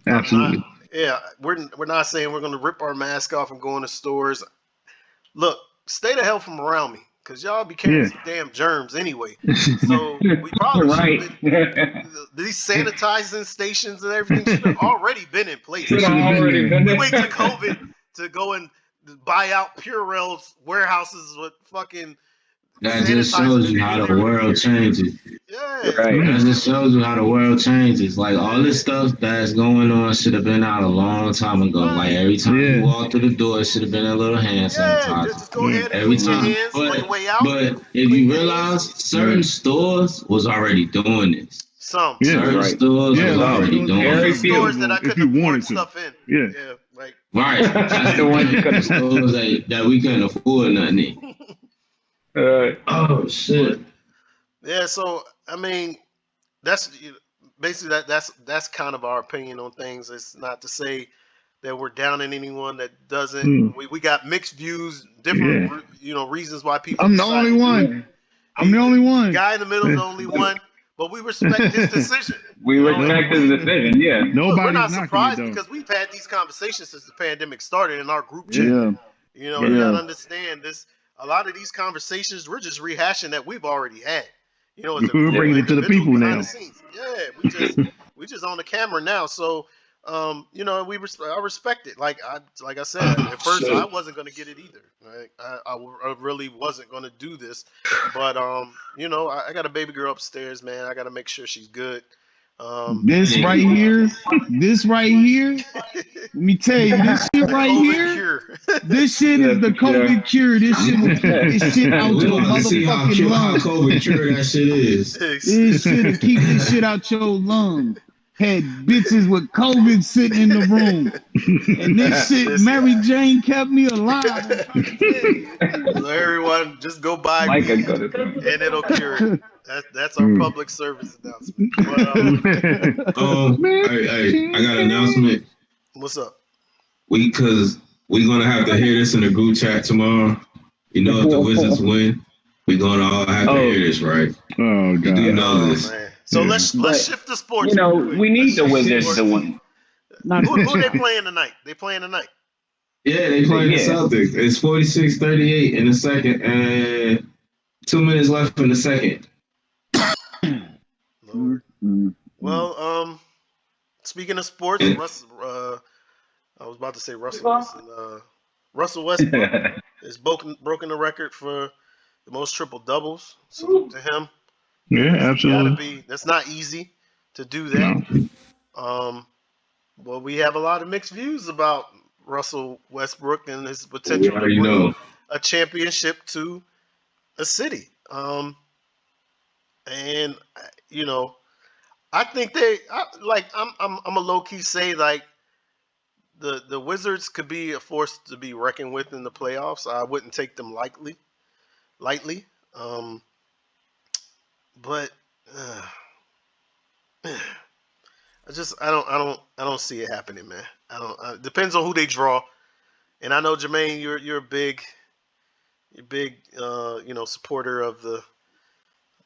I'm not. absolutely. Yeah, we're not saying we're gonna rip our mask off and go in the stores. Look, stay the hell from around me, cause y'all be carrying Yeah. some damn germs anyway. So we probably should have Right. been these sanitizing stations and everything should have already been in place. It Should should have have been already been there. We wait to there. COVID to go and buy out Purell's warehouses with fucking That just sanitizing shows it you how the immediately. world changes. Yeah, Right. That just shows you how the world changes. Like all this stuff that's going on should have been out a long time ago. Like right. every time you Yeah. walk through the door, it should have been a little hand Yeah, sanitizer. just go Yeah. ahead and Every clean your time. hands on your But way out. but if Clean you your hands. realize certain stores was already doing this. Some, Yeah. Certain Right. stores Yeah, was a lot of already stores doing was Very the it. few. stores that available I if couldn't you afford wanted to. stuff in. Yeah. Yeah, like Right. That's The the ones you thing. The couldn't. stores that we couldn't afford nothing in. Oh but shit. yeah. So I mean, that's basically that's kind of our opinion on things. It's not to say that we're down in anyone that doesn't. Mm. We got mixed views, different Yeah. reasons why people I'm the decide only to do it. one. I'm the only The one. guy in the middle is the only one, but we respect his decision. We You know, and respect his decision. Yeah. we're Nobody's not knocking it surprised though. because we've had these conversations since the pandemic started in our group Yeah. chat. Yeah, You know, you Right. gotta yeah. understand this. A lot of these conversations we're just rehashing that we've already had. You know, as a We're group bringing of it to the individuals people behind the now. scenes. Yeah, we just on the camera now. So, you know, I respect it. Like I said, Oh at first I shit. wasn't gonna get it either. Right? I really wasn't gonna do this, but you know, I got a baby girl upstairs, man. I gotta make sure she's good. This right here, this right here. Let me tell you, this shit the right COVID here. cure. This shit is the COVID cure. This shit will keep this shit out We your about to see how motherfucking how lungs. COVID cure that shit is. This shit will keep this shit out your lungs. Had bitches with COVID sitting in the room. And this shit, This Mary guy. Jane kept me alive. I'm trying to tell you. So everyone, just go buy Mike could weed go to sleep. and it'll cure it. That's our public service announcement. But Hey, I got an announcement. what's up? Cause we gonna have to hear this in the group chat tomorrow. You know, if the Wizards win, we gonna all have to hear this, right? Oh You do god. know Oh this. man. So Yeah. let's But, shift to sports. You know, real quick. we need Let's the shift to Wizards to sports. win. Who they playing tonight? They playing tonight. Yeah, they playing the Yeah. Celtics. It's 46-38 in the second, and 2 minutes left in the second. Lord. Well, speaking of sports, I was about to say Russell Wilson. Russell Westbrook has broken the record for the most triple doubles. Salute to him. Yeah, Gotta absolutely. be. That's not easy to do that. No. Well, we have a lot of mixed views about Russell Westbrook and his We potential to already bring know. a championship to a city. And you know, I think I'm a low key say like the Wizards could be a force to be reckoned with in the playoffs. I wouldn't take them lightly. But I don't see it happening, man. I don't. Depends on who they draw. And I know Jermaine, you're a big supporter of the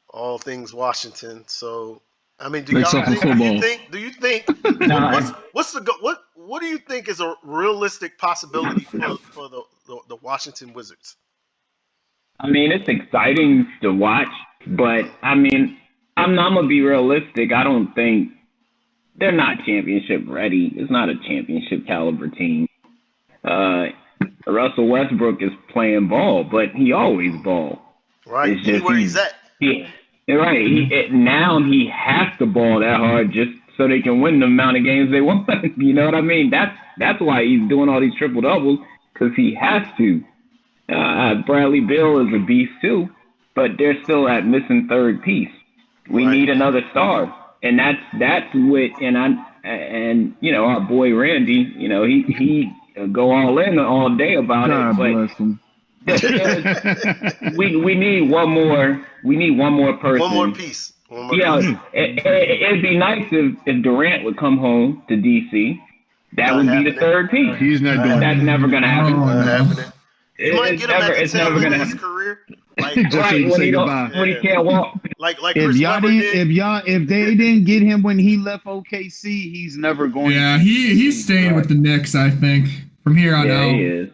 all things Washington. So I mean, do Let's y'all talk some think? football. Do you think? Nah, What do you think is a realistic possibility for the Washington Wizards? I mean, it's exciting to watch, but I mean, I'm gonna be realistic. I don't think they're not championship ready. It's not a championship caliber team. Russell Westbrook is playing ball, but he always ball. Right, It's just anywhere he's at. Right. Now he has to ball that hard just so they can win the amount of games they want. You know what I mean? That's why he's doing all these triple doubles, because he has to. Bradley Beal is a beast too, but they're still at missing third piece. We Right. need another star, and that's what and you know, our boy Randy, you know, he go all in all day about God it, but bless him. we need one more. We need one more person. One more piece. Yeah, it'd be nice if Durant would come home to DC. That Not would be happening. the third piece. He's not doing That's it. never gonna happen. Oh, Not no. happening. You might It's get him at never. the It's tail never end gonna of his happen. career, like Just so Right you when say he don't, goodbye. when he can't walk. like If Chris y'all Webber didn't, did. if they didn't get him when he left OKC, he's never going. Yeah, to he's staying with the Knicks, I think, from here on Yeah, out. he is.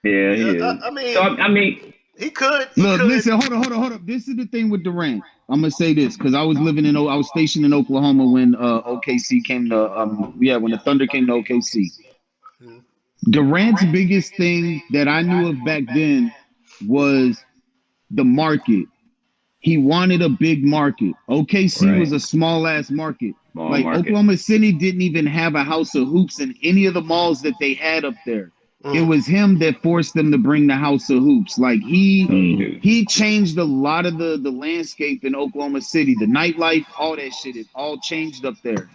Yeah, he is. I mean, So I mean, he could. Look, listen, hold on. This is the thing with Durant. I'm gonna say this because I was stationed in Oklahoma when OKC came to when the Thunder came to OKC. Durant's biggest thing that I knew of back then was the market. He wanted a big market. OKC was a small ass market. Oklahoma City didn't even have a house of hoops in any of the malls that they had up there. It was him that forced them to bring the house of hoops. Like he changed a lot of the landscape in Oklahoma City, the nightlife, all that shit. It all changed up there.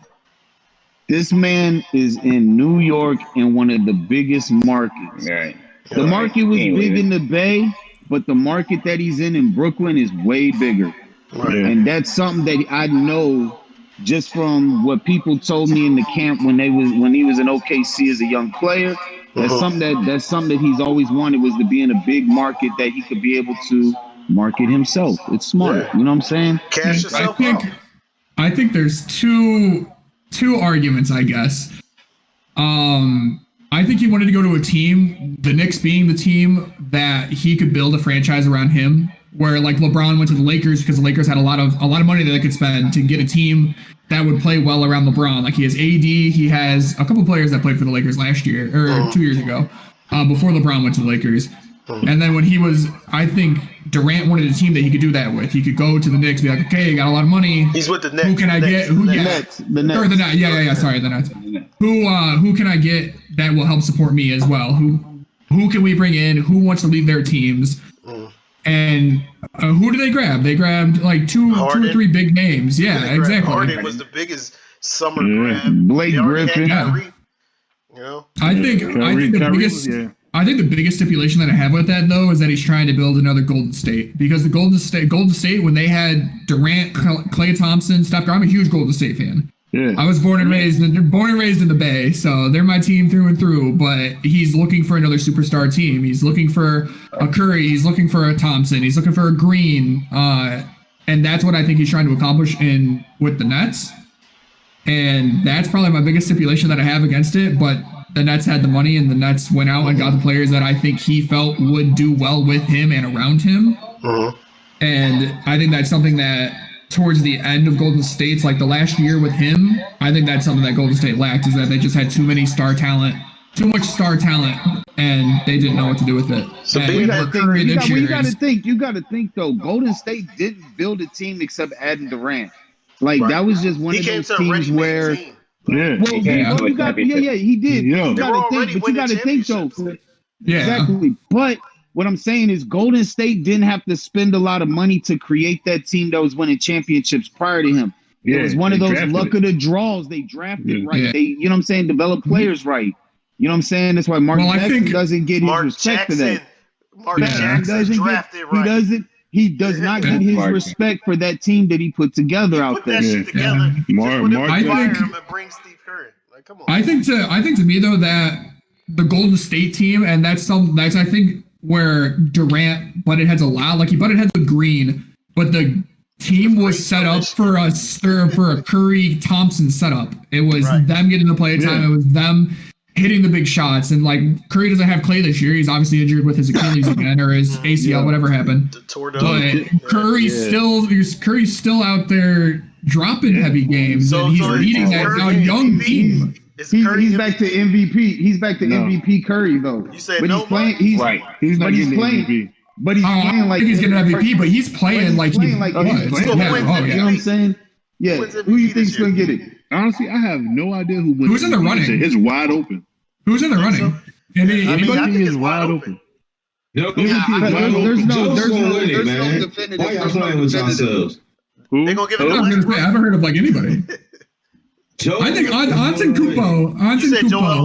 This man is in New York in one of the biggest markets. Right. The market was big in the Bay, but the market that he's in Brooklyn is way bigger. Right. And that's something that I know just from what people told me in the camp when he was in OKC as a young player. That's something that he's always wanted, was to be in a big market that he could be able to market himself. It's smart. You know what I'm saying? Cash yourself out. I think there's two arguments, I guess. I think he wanted to go to a team, the Knicks being the team that he could build a franchise around him, where like LeBron went to the Lakers because the Lakers had a lot of money that they could spend to get a team that would play well around LeBron. Like he has AD, he has a couple players that played for the Lakers last year or 2 years ago, before LeBron went to the Lakers. And then when he was, I think Durant wanted a team that he could do that with. He could go to the Knicks, be like, okay, you got a lot of money. He's with the Nets. Who can I get? The Nets. Or the Nets. Yeah. Sorry, the Nets. Who can I get that will help support me as well? Who can we bring in? Who wants to leave their teams? And who do they grab? They grabbed like two or three big names. Yeah, exactly. Harden was the biggest summer grab. Blake Griffin. You know? I think the biggest stipulation that I have with that though is that he's trying to build another Golden State, because the Golden State when they had Durant, Klay Thompson, Steph Curry, I'm a huge Golden State fan. Yeah. I was born and raised in the Bay, so they're my team through and through. But he's looking for another superstar team. He's looking for a Curry. He's looking for a Thompson. He's looking for a Green, and that's what I think he's trying to accomplish with the Nets. And that's probably my biggest stipulation that I have against it. But the Nets had the money, and the Nets went out and got the players that I think he felt would do well with him and around him. And I think that's something that towards the end of Golden State's, like the last year with him, I think that's something that Golden State lacked, is that they just had too much star talent, and they didn't know what to do with it. So you got to think though, Golden State didn't build a team except adding Durant. Like that was just one of those teams where. He did. You got to think though. Yeah, exactly. But what I'm saying is Golden State didn't have to spend a lot of money to create that team that was winning championships prior to him. It was one of those luck of the draws. They drafted right. Yeah. They, you know what I'm saying, developed players right. You know what I'm saying? That's why Mark Jackson doesn't get his respect for that. Mark Jackson drafted right. He does not get his respect for that team that he put together out there. I think to me though that the Golden State team, and that's I think where Durant butted heads a lot. Like he butted heads with Green, but the team was set up for a Curry Thompson setup. It was them getting the play time. It was them hitting the big shots. And like Curry doesn't have Clay this year. He's obviously injured with his Achilles again, or his ACL, whatever happened. But Curry's still out there dropping heavy games, and he's leading that now young team. He's back to MVP. He's back to MVP Curry though. You said but no, he's playing. He's playing. But he's playing like he's getting MVP, but he's playing like he's playing. You know what I'm saying? Yeah. Who you think's gonna get it? Honestly, I have no idea who's in the running. It's wide open. Who's in the running? MVP is wide open. There's no definitive. Why y'all playing with yourselves? They gonna give it to I haven't heard of like anybody. I think Anton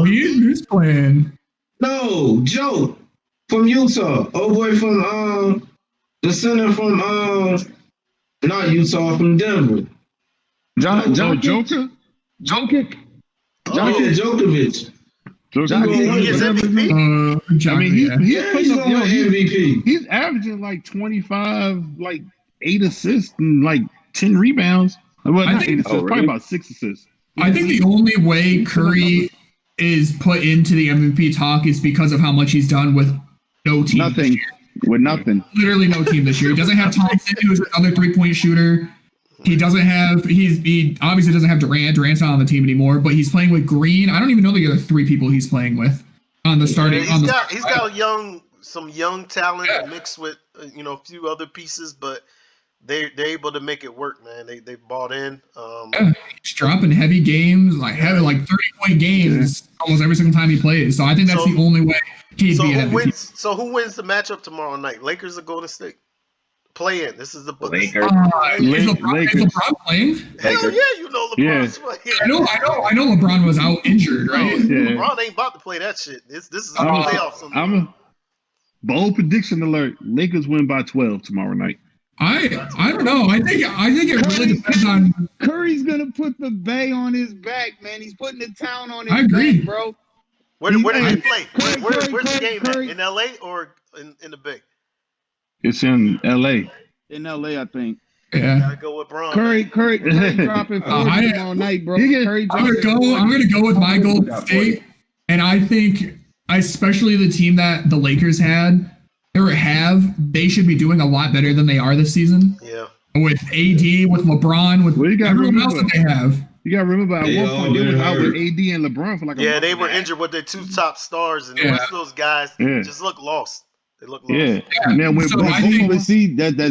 he's playing. No, Joe from Utah. Oh boy from the center from not Utah, from Denver. Jokic. Djokovic. I mean, he's MVP. He's averaging like 25, like 8 assists and like 10 rebounds. Well, not 8 assists, probably about 6 assists. I think the only way Curry is put into the MVP talk is because of how much he's done with no team. Nothing. With nothing. Literally no team this year. He doesn't have Thompson, who's another 3-point shooter. He obviously doesn't have Durant. Durant's not on the team anymore, but he's playing with Green. I don't even know the other 3 people he's playing with on the starting. He's got young some young talent mixed with a few other pieces, but they're able to make it work, man. They bought in. Yeah, he's dropping heavy games, like 30-point games almost every single time he plays. So I think that's the only way he'd be an MVP. So who wins the matchup tomorrow night? Lakers or Golden State? Play in. This is the Lakers. Is LeBron playing? Hell yeah, LeBron's playing. I know LeBron was out injured, right? LeBron ain't about to play that shit. This is the playoffs. I'm a bold prediction alert. Lakers win by 12 tomorrow night. I don't know. I think it really depends on. Curry's gonna put the Bay on his back, man. He's putting the town on his back, bro. Where do they play? Where's the game at? In LA or in the Bay? It's in LA. In LA, I think. Yeah. Gotta go with Bron. Curry dropping 40 tomorrow night, bro. I'm gonna go with my Golden State, and I think especially the team that the Lakers had. They should be doing a lot better than they are this season. Yeah. With AD, with LeBron, with everyone else that they have. You gotta remember at one point they was out with AD and LeBron for like a month. They were injured with their two top stars, and the rest of those guys just look lost. They look lost. Yeah. Now that's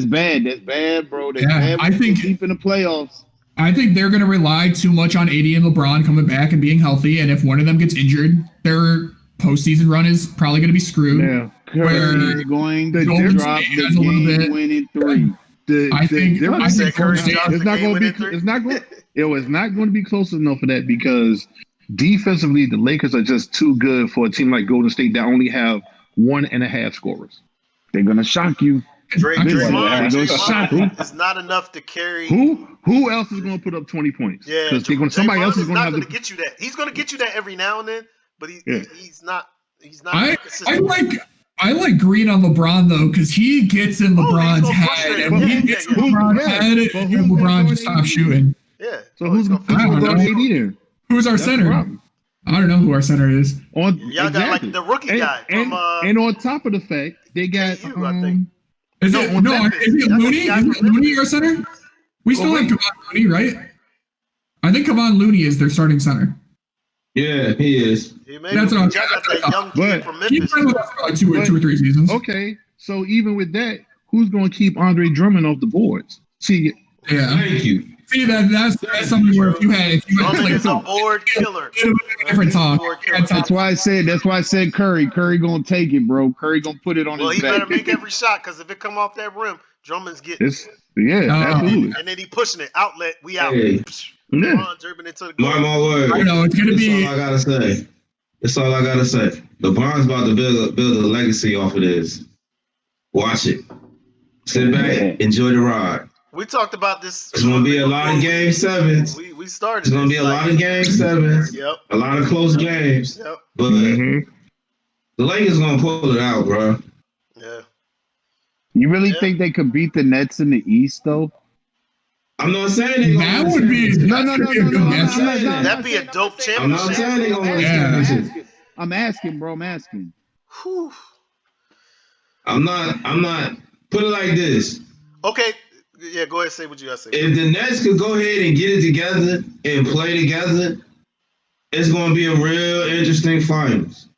bad. That's bad, bro. That's bad. I think deep in the playoffs. I think they're gonna rely too much on AD and LeBron coming back and being healthy, and if one of them gets injured, their postseason run is probably gonna be screwed. Yeah. Curry's going to drop the game-winning three. I think it's not going to be close enough for that because defensively the Lakers are just too good for a team like Golden State that only have 1.5 scorers. They're gonna shock you. Draymond is not enough to carry. Who else is going to put up 20 points? Yeah, because somebody else is going to get you that. He's going to get you that every now and then, but he's not. He's not. I like Green on LeBron though, because he gets in LeBron's head, and he gets in LeBron's head, and LeBron just stops shooting. Yeah. So who's going to AD there? Who's our center? I don't know who our center is. Y'all got like the rookie guy from. And on top of the fact, they got. I think. Is it Looney? Is it Looney our center? We still have Kevon Looney, right? I think Kevon Looney is their starting center. Yeah, he is. That's what I'm got that young kid from Memphis. He's played with us for like two or 3 seasons. Okay, so even with that, who's going to keep Andre Drummond off the boards? See, thank you. See that's something where if you had Drummond is a board killer. Different talk. That's why I said Curry. Curry gonna take it, bro. Curry gonna put it on his back. Well, he better make every shot because if it come off that rim, Drummond's getting. Absolutely. And then he pushing it. Outlet, we out. Dribbling into the goal. Mark my word. I know it's gonna be. That's all I gotta say. That's all I gotta say. LeBron's about to build a legacy off of this. Watch it. Sit back, enjoy the ride. We talked about this. It's gonna be a lot of game sevens. We started. It's gonna be a lot of game sevens. Yep. A lot of close games. Yep. But the Lakers gonna pull it out, bro. Yeah. You really think they could beat the Nets in the East, though? I'm not saying that would be no. That'd be a dope championship. I'm not saying they gonna win. I'm asking, bro. I'm asking. I'm not. Put it like this. Okay. Yeah, go ahead and say what you gotta say. If the Nets could go ahead and get it together and play together, it's going to be a real interesting finals.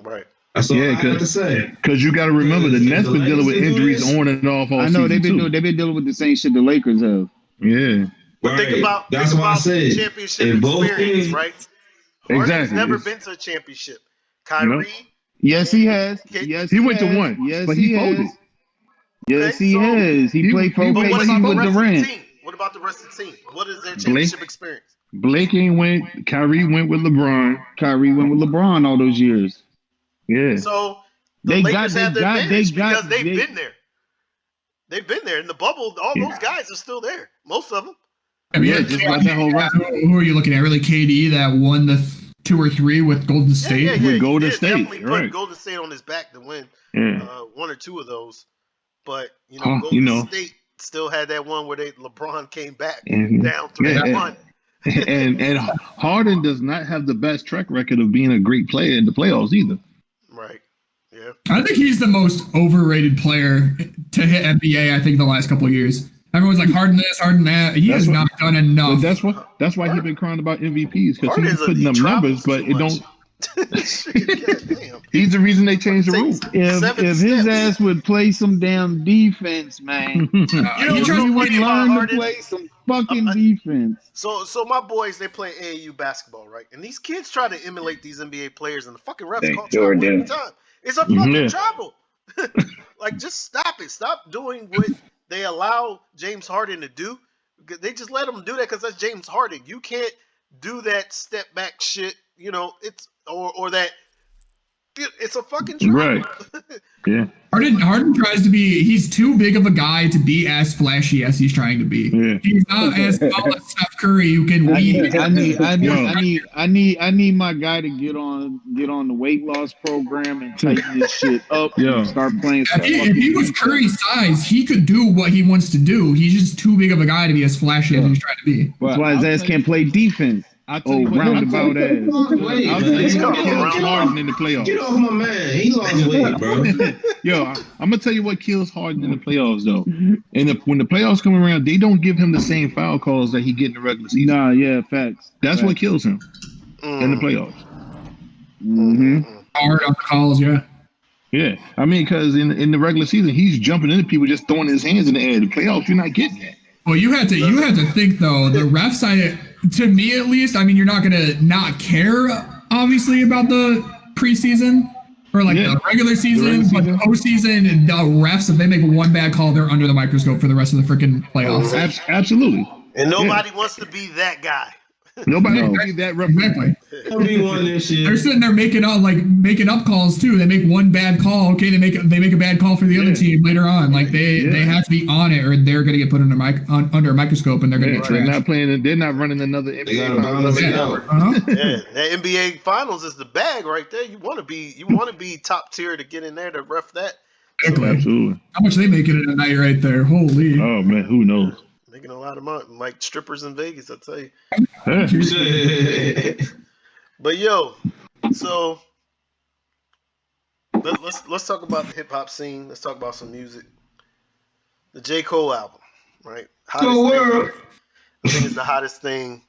Right. That's all I have to say. Because you got to remember, the Nets been dealing with injuries on and off all season. I know they've been dealing with the same shit the Lakers have. Yeah. But think about I said championship experience, right? Harden's never been to a championship. Kyrie. Yes, he has. Yes, he went to one. Yes, but he folded. Yes, he has. He played for OKC with Durant. What about the rest of the team? What is their championship experience? Blake ain't went. Kyrie went with LeBron. Kyrie went with LeBron all those years. Yeah. So the Lakers have their advantage because they've been there. They've been there in the bubble. All those guys are still there. Most of them. I mean, just like that whole roster. Who are you looking at? Really, KD that won the 2 or 3 with Golden State. With Golden State, definitely put Golden State on his back to win 1 or 2 of those. But Golden State still had that one where LeBron came back down 3-1. And Harden does not have the best track record of being a great player in the playoffs either. Right. Yeah. I think he's the most overrated player to hit NBA. I think the last couple of years. Everyone's like Harden this, Harden that. He has not done enough. That's why he's been crying about MVPs because he's putting up numbers, but it don't. Shit, goddamn. He's the reason they changed the rule. If his steps. ass would play some damn defense, man, You know He what's tries so he to would funny about learn to Harden? play some Um, fucking I- defense. so my boys, they play AAU basketball, right? And these kids try to emulate these NBA players, and the fucking refs They call sure travel every do. time. It's a fucking Yeah. travel. Like, just stop it. Stop doing what they allow James Harden to do. They just let him do that because that's James Harden. You can't do that step back shit. You know, it's or that. It's a fucking travel. Right. Yeah. Harden tries to be. He's too big of a guy to be as flashy as he's trying to be. Yeah. He's not as tall as Steph Curry who can lead. I need my guy to get on the weight loss program and tighten this shit up Yeah. and start playing some If he was Curry's size, he could do what he wants to do. He's just too big of a guy to be as flashy as he's trying to be. That's why his ass can't play defense. I'll tell you what, roundabout ass. Wait, I'll man. tell you Come what on, kills Round. Harden in the playoffs. Get off my man. He lost weight, bro. Yo, I'm gonna tell you what kills Harden in the playoffs, though. And when the playoffs come around, they don't give him the same foul calls that he get in the regular season. Nah, yeah, facts. That's what kills him in the Mm. playoffs. Mm-hmm. Hard on the calls, yeah. Yeah, I mean, because in the regular season, he's jumping into people just throwing his hands in the air. The playoffs, you're not getting that. Well, you had to think though. The ref side, to me at least, I mean, you're not gonna not care, obviously, about the preseason or like Yeah. the regular season, regular but the postseason, the refs, if they make one bad call, they're under the microscope for the rest of the freaking playoffs. Absolutely. And nobody wants to be that guy. Nobody No. will be that referee. Exactly. I'll be one this They're year. sitting there making up calls too. They make one bad call. Okay, they make a bad call for the other Yeah. team later on. Like they Yeah. have to be on it, or they're gonna get put under a microscope, and they're gonna Yeah, get they're trashed. not playing. They're not running another They NBA. gotta balance it out. Uh-huh. Yeah, that NBA Finals is the bag right there. You want to be top tier to get in there to ref that. Exactly. Absolutely. How much they making in a night right there? Holy. Oh man, who knows? Making a lot of money, like strippers in Vegas, I tell you. Yeah. But yo, so let's talk about the hip hop scene. Let's talk about some music. The J. Cole album, right? Go world. I think it's the hottest thing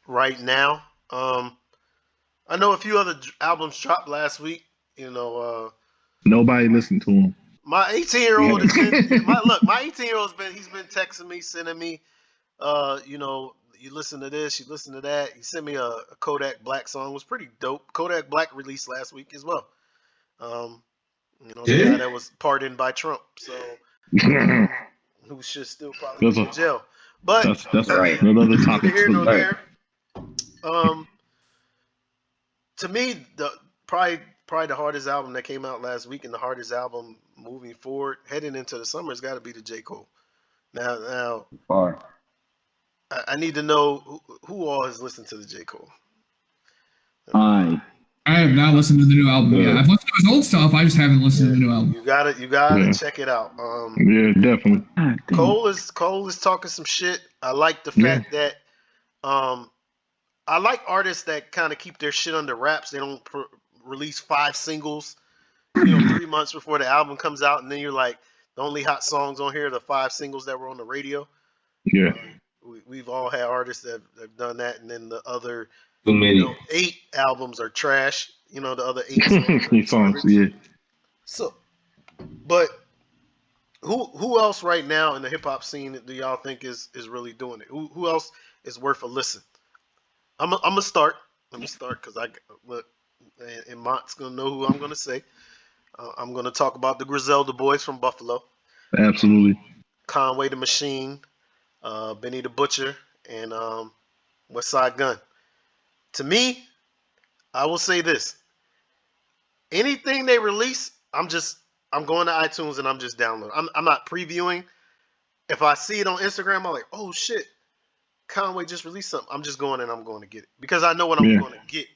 right now. I know a few other albums dropped last week. You know, Nobody listened to him. my 18-year-old has been my 18-year-old's he's been texting me, sending me, you know, you listen to this, you listen to that. He sent me a Kodak Black song. It was pretty dope. Kodak Black released last week as well. You know, the Did guy it? that was pardoned by Trump, so who should still probably be in That's jail. But that's Right. another neither topic. here nor Right. there. To me, probably the hardest album that came out last week, and the hardest album moving forward, heading into the summer, has got to be the J. Cole. Now, Far. I need to know who all has listened to the J. Cole. I I have not listened to the new album yet. I've listened to his old stuff. I just haven't listened to the new album. You gotta Yeah. check it out. Yeah, definitely. God damn. Cole is talking some shit. I like the fact that I like artists that kind of keep their shit under wraps. They don't release 5 singles, 3 months before the album comes out, and then you're like, the only hot songs on here are the 5 singles that were on the radio. Yeah. We've all had artists that have done that, and then the other Too many. 8 albums are trash. The other 8 songs. He songs, yeah. So, but who else right now in the hip hop scene do y'all think is really doing it? Who else is worth a listen? I'm gonna start. Let me start because I look, and Mont's gonna know who I'm gonna say. I'm gonna talk about the Griselda Boys from Buffalo, Absolutely. Conway the Machine, Benny the Butcher, and West Side Gun. To me, I will say this: anything they release, I'm going to iTunes and I'm just downloading. I'm not previewing. If I see it on Instagram, I'm like, oh shit, Conway just released something. I'm just going and I'm going to get it because I know what I'm Yeah. going to get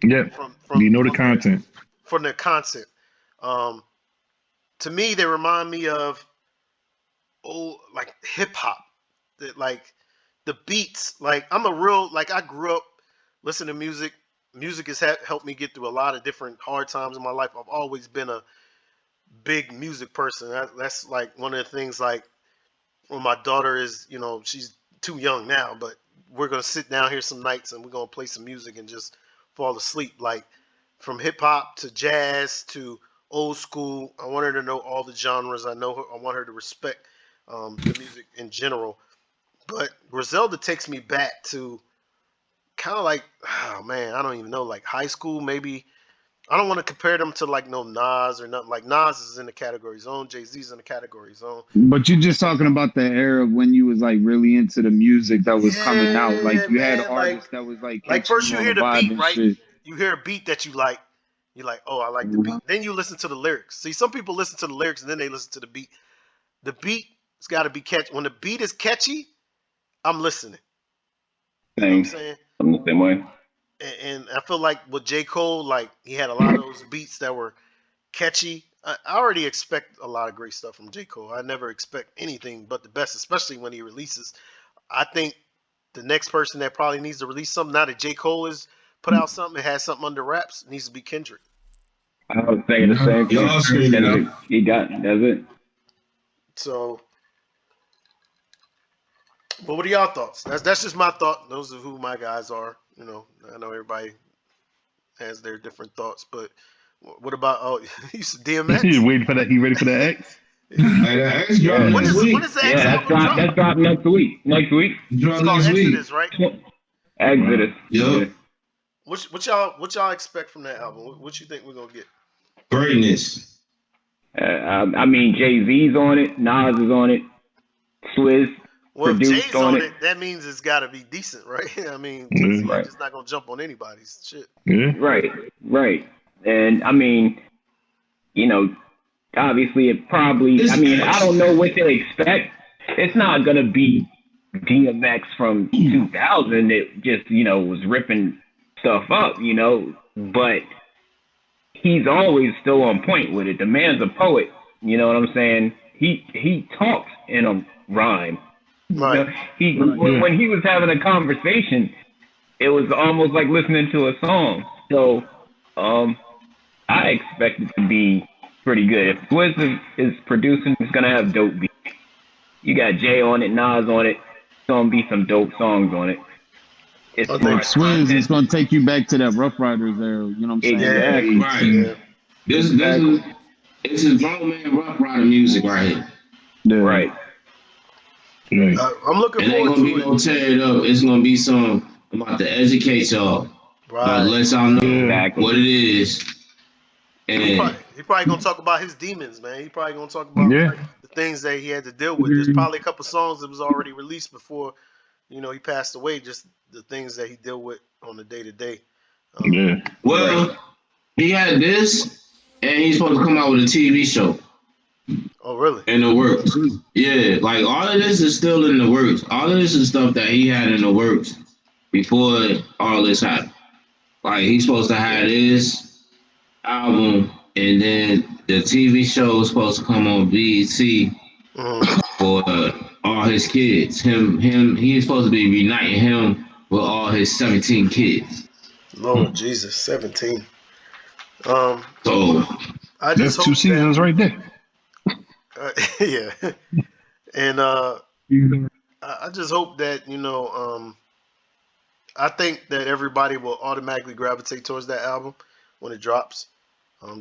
Yeah. from You know the from content. from their content. To me, they remind me of like hip hop, like the beats. Like I grew up listening to music. Music has helped me get through a lot of different hard times in my life. I've always been a big music person. That's like one of the things. Like when my daughter is, she's too young now, but we're gonna sit down here some nights and we're gonna play some music and just fall asleep. Like from hip hop to jazz to old school. I want her to know all the genres. I want her to respect the music in general. But Griselda takes me back to kind of like, oh man, I don't even know, like high school maybe. I don't want to compare them to like no Nas or nothing. Like Nas is in the category zone, Jay Z's in the category zone. But you're just talking about the era when you was like really into the music that was coming out. Like Yeah, you had man. artists that was like Like catching first you you on the hear the vibe beat, and right? shit. You hear a beat that you like. You're like, oh, I like the beat. Then you listen to the lyrics. See, some people listen to the lyrics and then they listen to the beat. The beat has got to be catchy. When the beat is catchy, I'm listening. You know what I'm Same. saying? I'm the same way. And I feel like with J. Cole, like he had a lot of those beats that were catchy. I already expect a lot of great stuff from J. Cole. I never expect anything but the best, especially when he releases. I think the next person that probably needs to release something now that J. Cole has put out something and has something under wraps needs to be Kendrick. I was saying the same thing. Y'all screaming. He does it. So, but what are y'all thoughts? That's just my thought. Those are who my guys are. You know, I know everybody has their different thoughts, but what about you said DMX? You waiting for that? You ready for that X? Hey, the X drop Yeah. next week. When is the X Yeah, album drop? that's drop next week. Next week. Drop It's called next week. Exodus, right? Exodus. Yup. What y'all expect from that album? What you think we're gonna get? Greatness. I mean, Jay Z's on it. Nas is on it. Swizz Well, if produced Jay's on on it. it, that means it's got to be decent, right? I mean, Yeah. Jay-Z Right. just not gonna jump on anybody's shit. Yeah. Right. And I mean, you know, obviously it probably. I mean, I don't know what they expect. It's not gonna be DMX from 2000 that just was ripping stuff up, but he's always still on point with it. The man's a poet, you know what I'm saying? He talks in a rhyme. Right. When he was having a conversation, it was almost like listening to a song. So I expect it to be pretty good. If Swizz is producing, it's gonna have dope beats. You got Jay on it, Nas on it. It's gonna be some dope songs on it. It's Okay. Like Swizz is gonna take you back to that Rough Riders era. You know what I'm saying? Exactly. Right. Yeah. This is grown man rough rider music right here. Yeah. Right. Yeah. I'm looking It ain't forward gonna be to no it. tear it up. It's gonna be some about to educate y'all. Right. Let y'all know Exactly. what it is. He And probably gonna talk about his demons, man. He probably gonna talk about Yeah. the things that he had to deal with. There's probably a couple songs that was already released before, he passed away. Just the things that he dealt with on the day to day. Yeah. well, he had this, and he's supposed to come out with a TV show Oh, really? in the works. Yeah, like all of this is still in the works. All of this is stuff that he had in the works before all this happened. Like he's supposed to have this album, and then the TV show is supposed to come on BET for all his kids. He's supposed to be reuniting him with all his 17 kids. Lord Jesus, 17. So So I That's just two hope seasons right there. yeah, and I just hope that I think that everybody will automatically gravitate towards that album when it drops.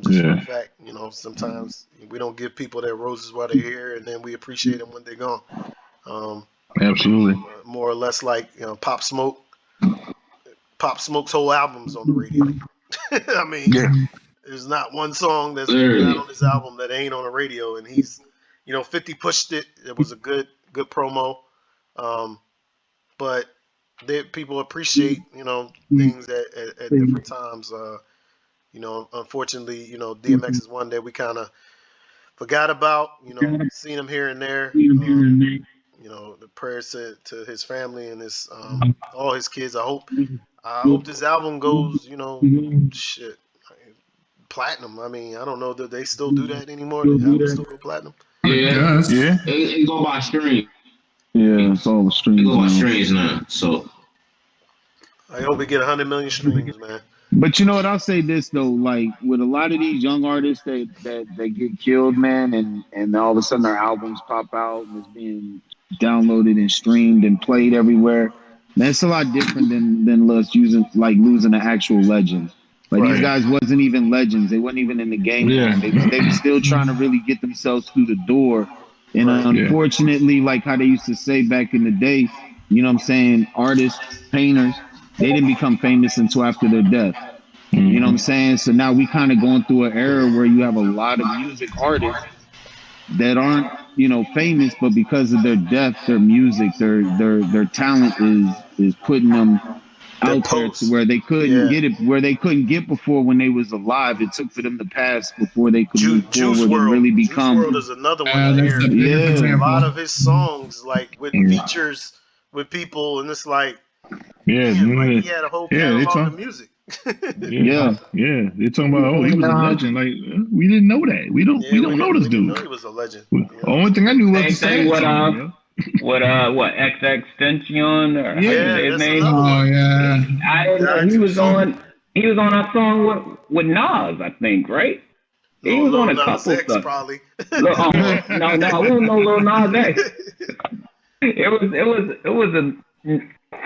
Just for the fact, sometimes we don't give people their roses while they're here, and then we appreciate them when they're gone. Absolutely. More or less like Pop Smoke. Pop Smoke's whole album's on the radio. I mean, there's not one song that's not on this album that ain't on the radio, and he's, 50 pushed it. It was a good promo, but people appreciate, things at different times. Unfortunately, DMX is one that we kind of forgot about. Seen him here and there. The prayers to his family and his all his kids. I hope this album goes, shit, platinum. I mean, I don't know that they still do that anymore. The albums still go platinum. yeah, Yeah. it go by stream. Yeah, it's all the It streams go by now. streams now. So I hope we get 100 million streams, man. But you know what? I'll say this though, like with a lot of these young artists that get killed, man, and all of a sudden their albums pop out and it's being downloaded and streamed and played everywhere. That's a lot different than us losing an actual legend. Like these Right. guys wasn't even legends. They wasn't even in the game. Yeah. They was still trying to really get themselves through the door. And Right. unfortunately, like how they used to say back in the day, you know what I'm saying, artists, painters, they didn't become famous until after their death. You know what I'm saying? So now we kind of going through an era where you have a lot of music artists that aren't, you know, famous, but because of their death, their music, their talent is putting them Their out there to post. where they couldn't Yeah. get it, where they couldn't get before when they was alive. It took for them to pass before they could move Juice forward and World. really Juice become. World is another one That's here. the biggest Yeah. A example. lot of his songs, like with features with people, and it's like, Yeah, man, like he had a whole yeah, they catalog talk, of music. yeah, yeah. They're talking about, oh, he was a legend. Like we didn't know that. We don't know this we didn't dude. know he was a legend. The only thing I knew was the Same thing sad with song, yo. what XX Extension or how you Yeah, say his that's name? another Oh one. yeah. I didn't know he was on. He was on a song with Nas, I think, right? He was Lil on a Nas couple X, stuff. probably. No, it wasn't no Lil Nas X. It was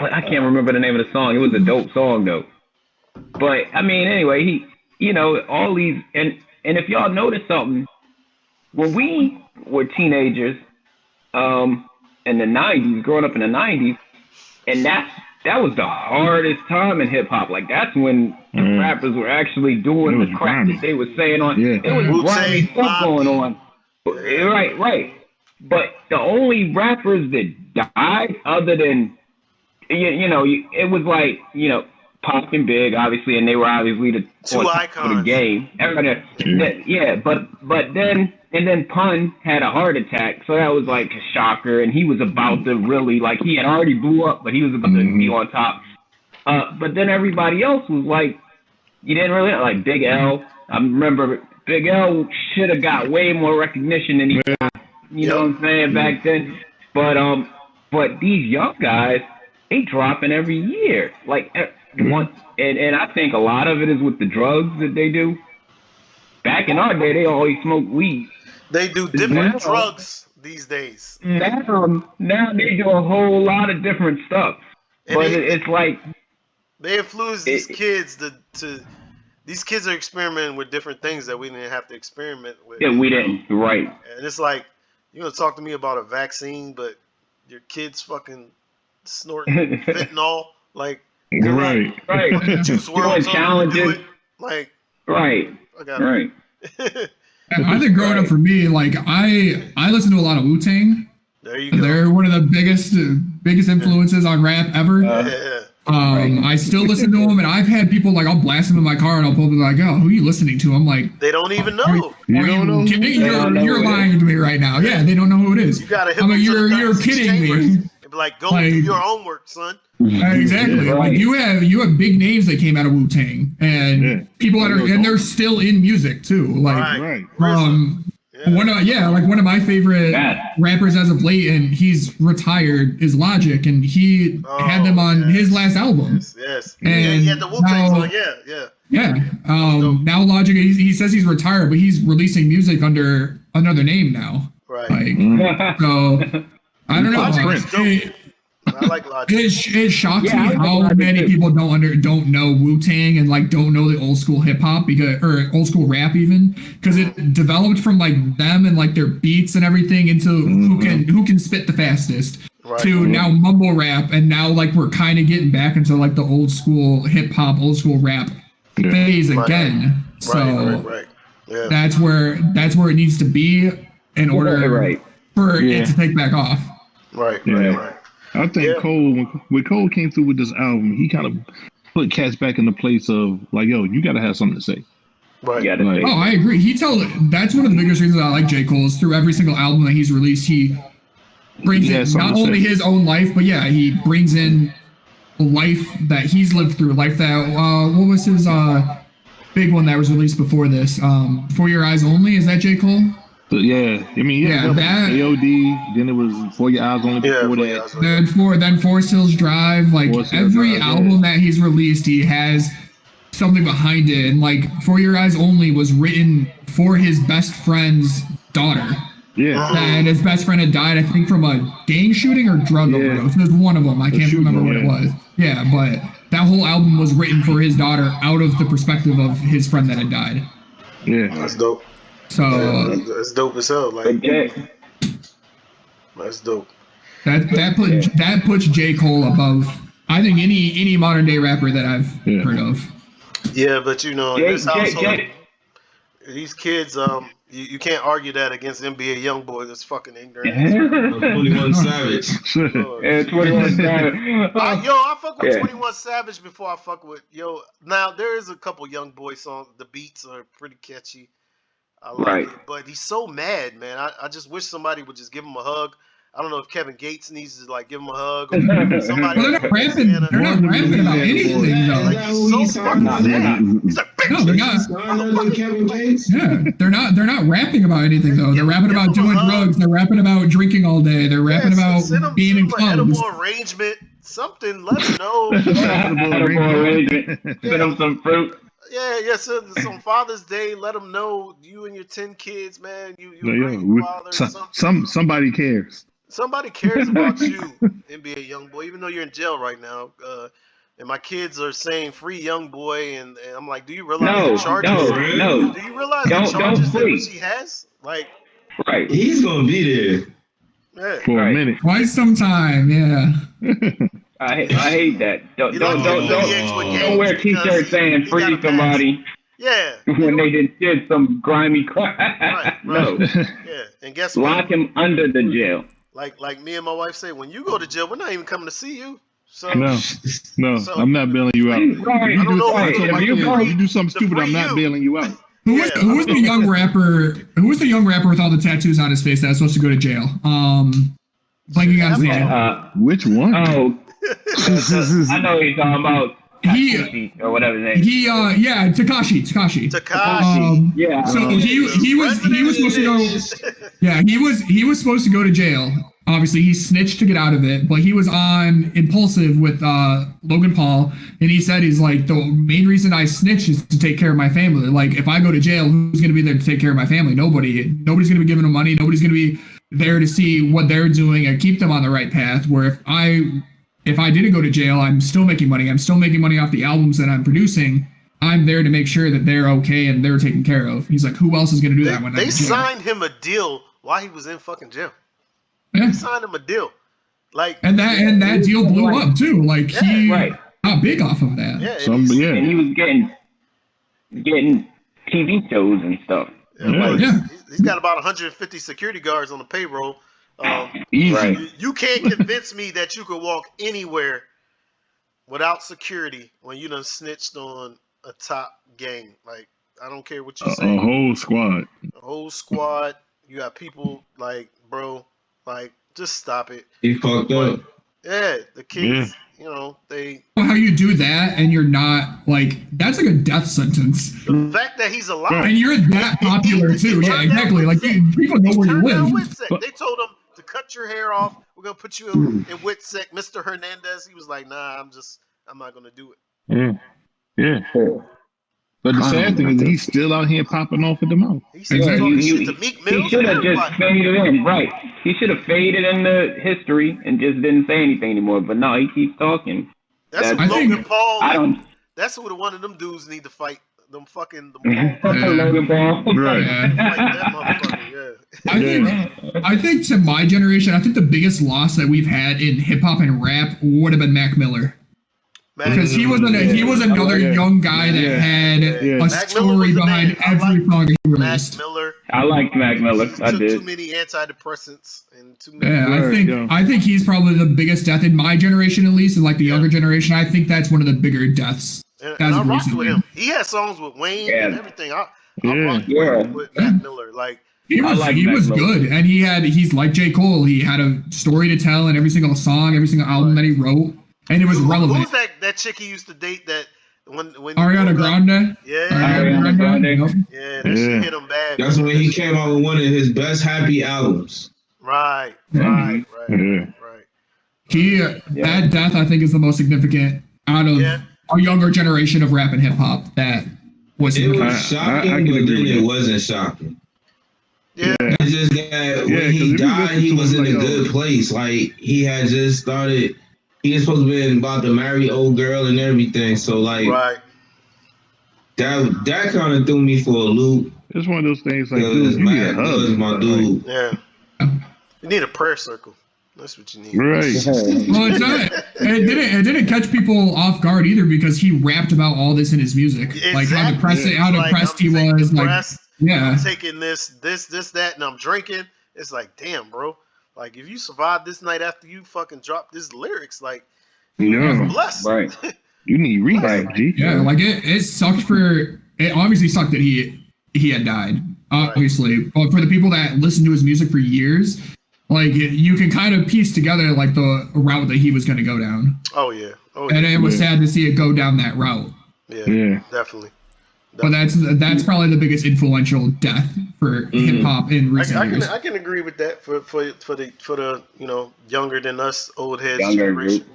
I can't remember the name of the song. It was a dope song though. But I mean, anyway, all these and if y'all notice something, when we were teenagers, in the '90s, growing up in the '90s, and that was the hardest time in hip hop. Like that's when the rappers were actually doing the crap that they were saying on. Yeah. It was grimy Wu-Tang, stuff going on. Right. But the only rappers that died, other than it was like Pop and Big, obviously, and they were obviously the Two on top of the icons. game. Everybody, but then Pun had a heart attack, so that was like a shocker, and he was about to really he had already blew up, but he was about to be on top. But then everybody else was like, you didn't really like Big L. I remember Big L should have got way more recognition than he got. You know what I'm saying back then, but these young guys, they dropping every year, and I think a lot of it is with the drugs that they do. Back in our day, they always smoked weed. They do different drugs these days. Now they do a whole lot of different stuff. And But they- it's like They influence these kids to these kids are experimenting with different things that we didn't have to experiment with. we didn't right. And it's like, you gonna talk to me about a vaccine, but your kid's fucking snorting fentanyl, like Right. Juice Doing WRLD told him to do challenges. it. Like, Right. I got Right. I think growing up for me, like I listen to a lot of Wu-Tang. There you go. They're one of the biggest influences on rap ever. Yeah. I still listen to them, and I've had people like I'll blast them in my car, and I'll pull them like, "Oh, who are you listening to?" I'm like, They don't even know. You don't know? kidding? They don't know You're who it lying to me right now. Yeah, they don't know who it is. You gotta hit I'm them like, to the you're 36 kidding me. chambers and be like, go do Like- your homework, son. Exactly. Yeah, Like right. you have big names that came out of Wu-Tang, and Yeah. people that are and they're still in music too. Like Right. Right. one of my favorite Yeah. rappers as of late, and he's retired, is Logic, and he had them on yes. his last album. Yes. And yeah, he had the Wu-Tang now- song. Yeah. Yeah. Now Logic, he says he's retired, but he's releasing music under another name now. Right. Like so, I don't know. Logic is dope. It, I like Logic. it shocks Yeah, I me like how Logic many too. people don't know Wu-Tang and like don't know the old school hip hop or old school rap even, because it developed from like them and like their beats and everything into who can spit the fastest Right. to now mumble rap, and now like we're kind of getting back into like the old school hip hop, old school rap phase Right. again. So Right. Yeah. that's where it needs to be in order Right. for it to take back off. Right. Yeah. Right. I think Yeah. Cole, when Cole came through with this album, he kind of put cats back in the place of like, yo, you got to have something to say. Right. Yeah, Like, Oh, I agree. That's one of the biggest reasons I like J. Cole is through every single album that he's released, he brings Yeah, in something not to only say. his own life, but yeah, he brings in life that he's lived through, life that what was his big one that was released before this? For Your Eyes Only, is that J. Cole? but yeah, I mean, Yeah, that- AOD, then it was For Your Eyes Only Yeah. before yeah, that. Then Forest Hills Drive, like Forest Hills every Drive, yeah. album that he's released, he has something behind it. And like For Your Eyes Only was written for his best friend's daughter. Yeah. And his best friend had died, I think, from a gang shooting or drug Yeah. overdose. It was one of them. I can't shooting, remember what it yeah. was. Yeah, but that whole album was written for his daughter out of the perspective of his friend that had died. Yeah. That's dope. So That's dope as hell. Like, that's dope. that puts J. Cole above, I think, any modern day rapper that I've heard of. Yeah, but in this household, these kids, you can't argue that against NBA YoungBoy. That's fucking ignorant. 21 Savage. Yeah, 21 Savage. I fuck with 21 Savage before I fuck with Now there is a couple YoungBoy songs. The beats are pretty catchy. I like it, but he's so mad, man. I just wish somebody would just give him a hug. I don't know if Kevin Gates needs to like give him a hug or somebody. Well, they're not rapping about anything though. Like, he's so fucking mad. He's like, no, they're not. Kevin Gates. Yeah, they're not rapping about anything though. They're rapping about doing drugs. They're rapping about drinking all day. They're rapping about being in clubs. Edible arrangement, something. Let them know. Edible arrangement. Send them some fruit. Yeah. So on Father's Day, let them know you and your 10 kids, man. You great father. Somebody cares. Somebody cares about you, NBA YoungBoy, even though you're in jail right now. And my kids are saying free YoungBoy, and I'm like, do you realize the charges? No. Do you realize the charges that he has? Like, right. He's gonna be there. Yeah. For a minute. Quite some time, yeah. I hate that. Don't wear t-shirts saying free somebody. Yeah. When they did some grimy crap. Right. No. Yeah. And guess what? Lock him under the jail. Like me and my wife say, when you go to jail, we're not even coming to see you. So I'm not bailing you out. Right. You do something stupid, I'm not bailing you out. Who was the young rapper? Who was the young rapper with all the tattoos on his face that was supposed to go to jail? Blanking on his name. Which one? Oh, I know he's talking about. Or whatever his name. Tekashi. Yeah. So he was supposed to go. Yeah, he was supposed to go to jail. Obviously, he snitched to get out of it, but he was on Impulsive with Logan Paul, and he said he's like, the main reason I snitched is to take care of my family. Like, if I go to jail, who's going to be there to take care of my family? Nobody's going to be giving them money. Nobody's going to be there to see what they're doing and keep them on the right path. Where if I didn't go to jail, I'm still making money. I'm still making money off the albums that I'm producing. I'm there to make sure that they're okay and they're taken care of. He's like, who else is going to do that when they signed him a deal while he was in fucking jail? Yeah. They signed him a deal. Like, and that deal blew up too. Like, he got big off of that. Yeah, and he was getting TV shows and stuff. He's got about 150 security guards on the payroll. Easy. You can't convince me that you could walk anywhere without security when you done snitched on a top gang. Like, I don't care what you say. A whole squad. A whole squad. You got people like, bro, like, just stop it. He fucked up. Yeah, the kids, they. How you do that and you're not, like, that's like a death sentence. The fact that he's alive. And you're that popular too. Yeah, exactly. Like, people know where you live. They told him to cut your hair off. We're going to put you in Whitsec. Mr. Hernandez, he was like, nah, I'm not going to do it. Yeah. But the sad thing is he's still out here popping off at the mouth. He should have just faded in, right. He should have faded in the history and just didn't say anything anymore. But no, he keeps talking. That's Logan Paul. That's what one of them dudes need to fight. Them fucking Logan Paul. Right. That motherfucker, I think to my generation, I think the biggest loss that we've had in hip hop and rap would have been Mac Miller. Because he was another young guy that had a story behind every song he released. Mac Miller. I liked Mac Miller. I did. Too many antidepressants and too many. Yeah, I think he's probably the biggest death in my generation, at least, and like the younger generation. I think that's one of the bigger deaths. And I rocked with him. He had songs with Wayne and everything. I rocked with Mac Miller. Like, he was good, and he's like J. Cole. He had a story to tell in every single song, every single album that he wrote. And it was relevant. Who's that chick he used to date that when Ariana Grande? Yeah. Ariana Grande. Yeah, that shit hit him bad. That's when he came out with one of his best happy albums. Right. That death, I think, is the most significant out of our younger generation of rap and hip hop. That was shocking, but then it wasn't shocking. Yeah. It's just that when he died, he was in a good place. Like, he had just started he's supposed to be about to marry old girl and everything. So like Right. that kind of threw me for a loop. It's one of those things like, Because dude, you need a Mac hug. was my Like, dude. Yeah. You need a prayer circle. That's what you need. right. Well, it's not. It didn't catch people off guard either because he rapped about all this in his music, like how depressed Exactly. how He's like, depressed I'm he was. depressed. Like, yeah, I'm taking this, that, and I'm drinking. It's like, damn, bro. Like, if you survive this night after you fucking drop this lyrics, like, you Yeah. blessed. Right. You need rehab, G. yeah. Like it sucked for. It obviously sucked that he had died. Obviously, but for the people that listened to his music for years, like you can kind of piece together like the route that he was going to go down. Oh yeah. Oh And yeah. it was sad to see it go down that route. Yeah. Yeah. Definitely. But that's probably the biggest influential death for hip hop in recent years. I can agree with that for the younger than us old heads Younger generation. group.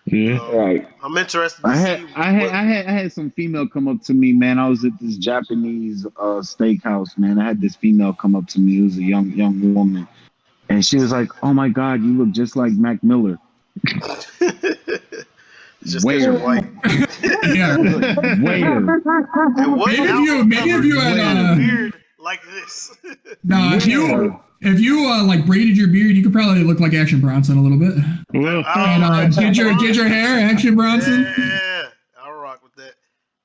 Yeah. Right. I'm interested to I see. had some female come up to me, man. I was at this Japanese steakhouse, man. I had this female come up to me. It was a young woman, and she was like, "Oh my God, you look just like Mac Miller." Just because you're white. Yeah. Where? And what Maybe if you had a beard like this. no, if you like braided your beard, you could probably look like Action Bronson a little bit. Well, And get your hair, Action Bronson. Yeah, I'll rock with that.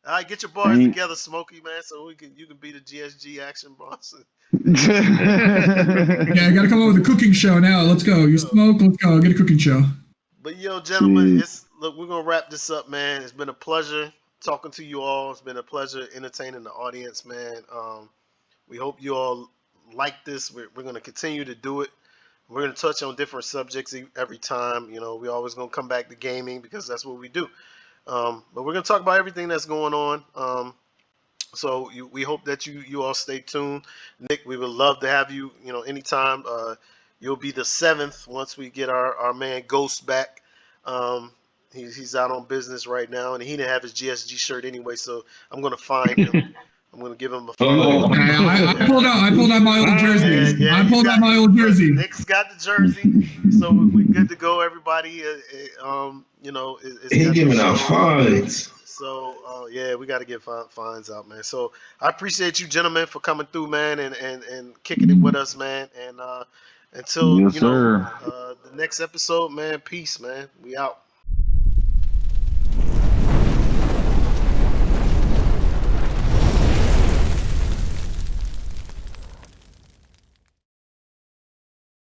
All right, get your bars together, Smokey, man, so you can be the GSG Action Bronson. Yeah, I gotta come up with a cooking show now. Let's go. You smoke, let's go. Get a cooking show. But yo, gentlemen, look, we're gonna wrap this up, man. It's been a pleasure talking to you all. It's been a pleasure entertaining the audience, man. We hope you all like this. We're gonna continue to do it. We're gonna touch on different subjects every time. You know, we always gonna come back to gaming because that's what we do. But we're gonna talk about everything that's going on. So we hope that you all stay tuned. Nick, we would love to have you. You know, anytime. You'll be the 7th once we get our man Ghost back. He's out on business right now, and he didn't have his GSG shirt anyway, so I'm gonna find him. I'm gonna give him a fine. I pulled out my old jersey. Yeah, I pulled out my old jersey. Nick's got the jersey, so we good to go. Everybody, He giving out fines. So yeah, we got to get fines out, man. So I appreciate you, gentlemen, for coming through, man, and kicking it with us, man. And until Yes, the next episode, man. Peace, man. We out.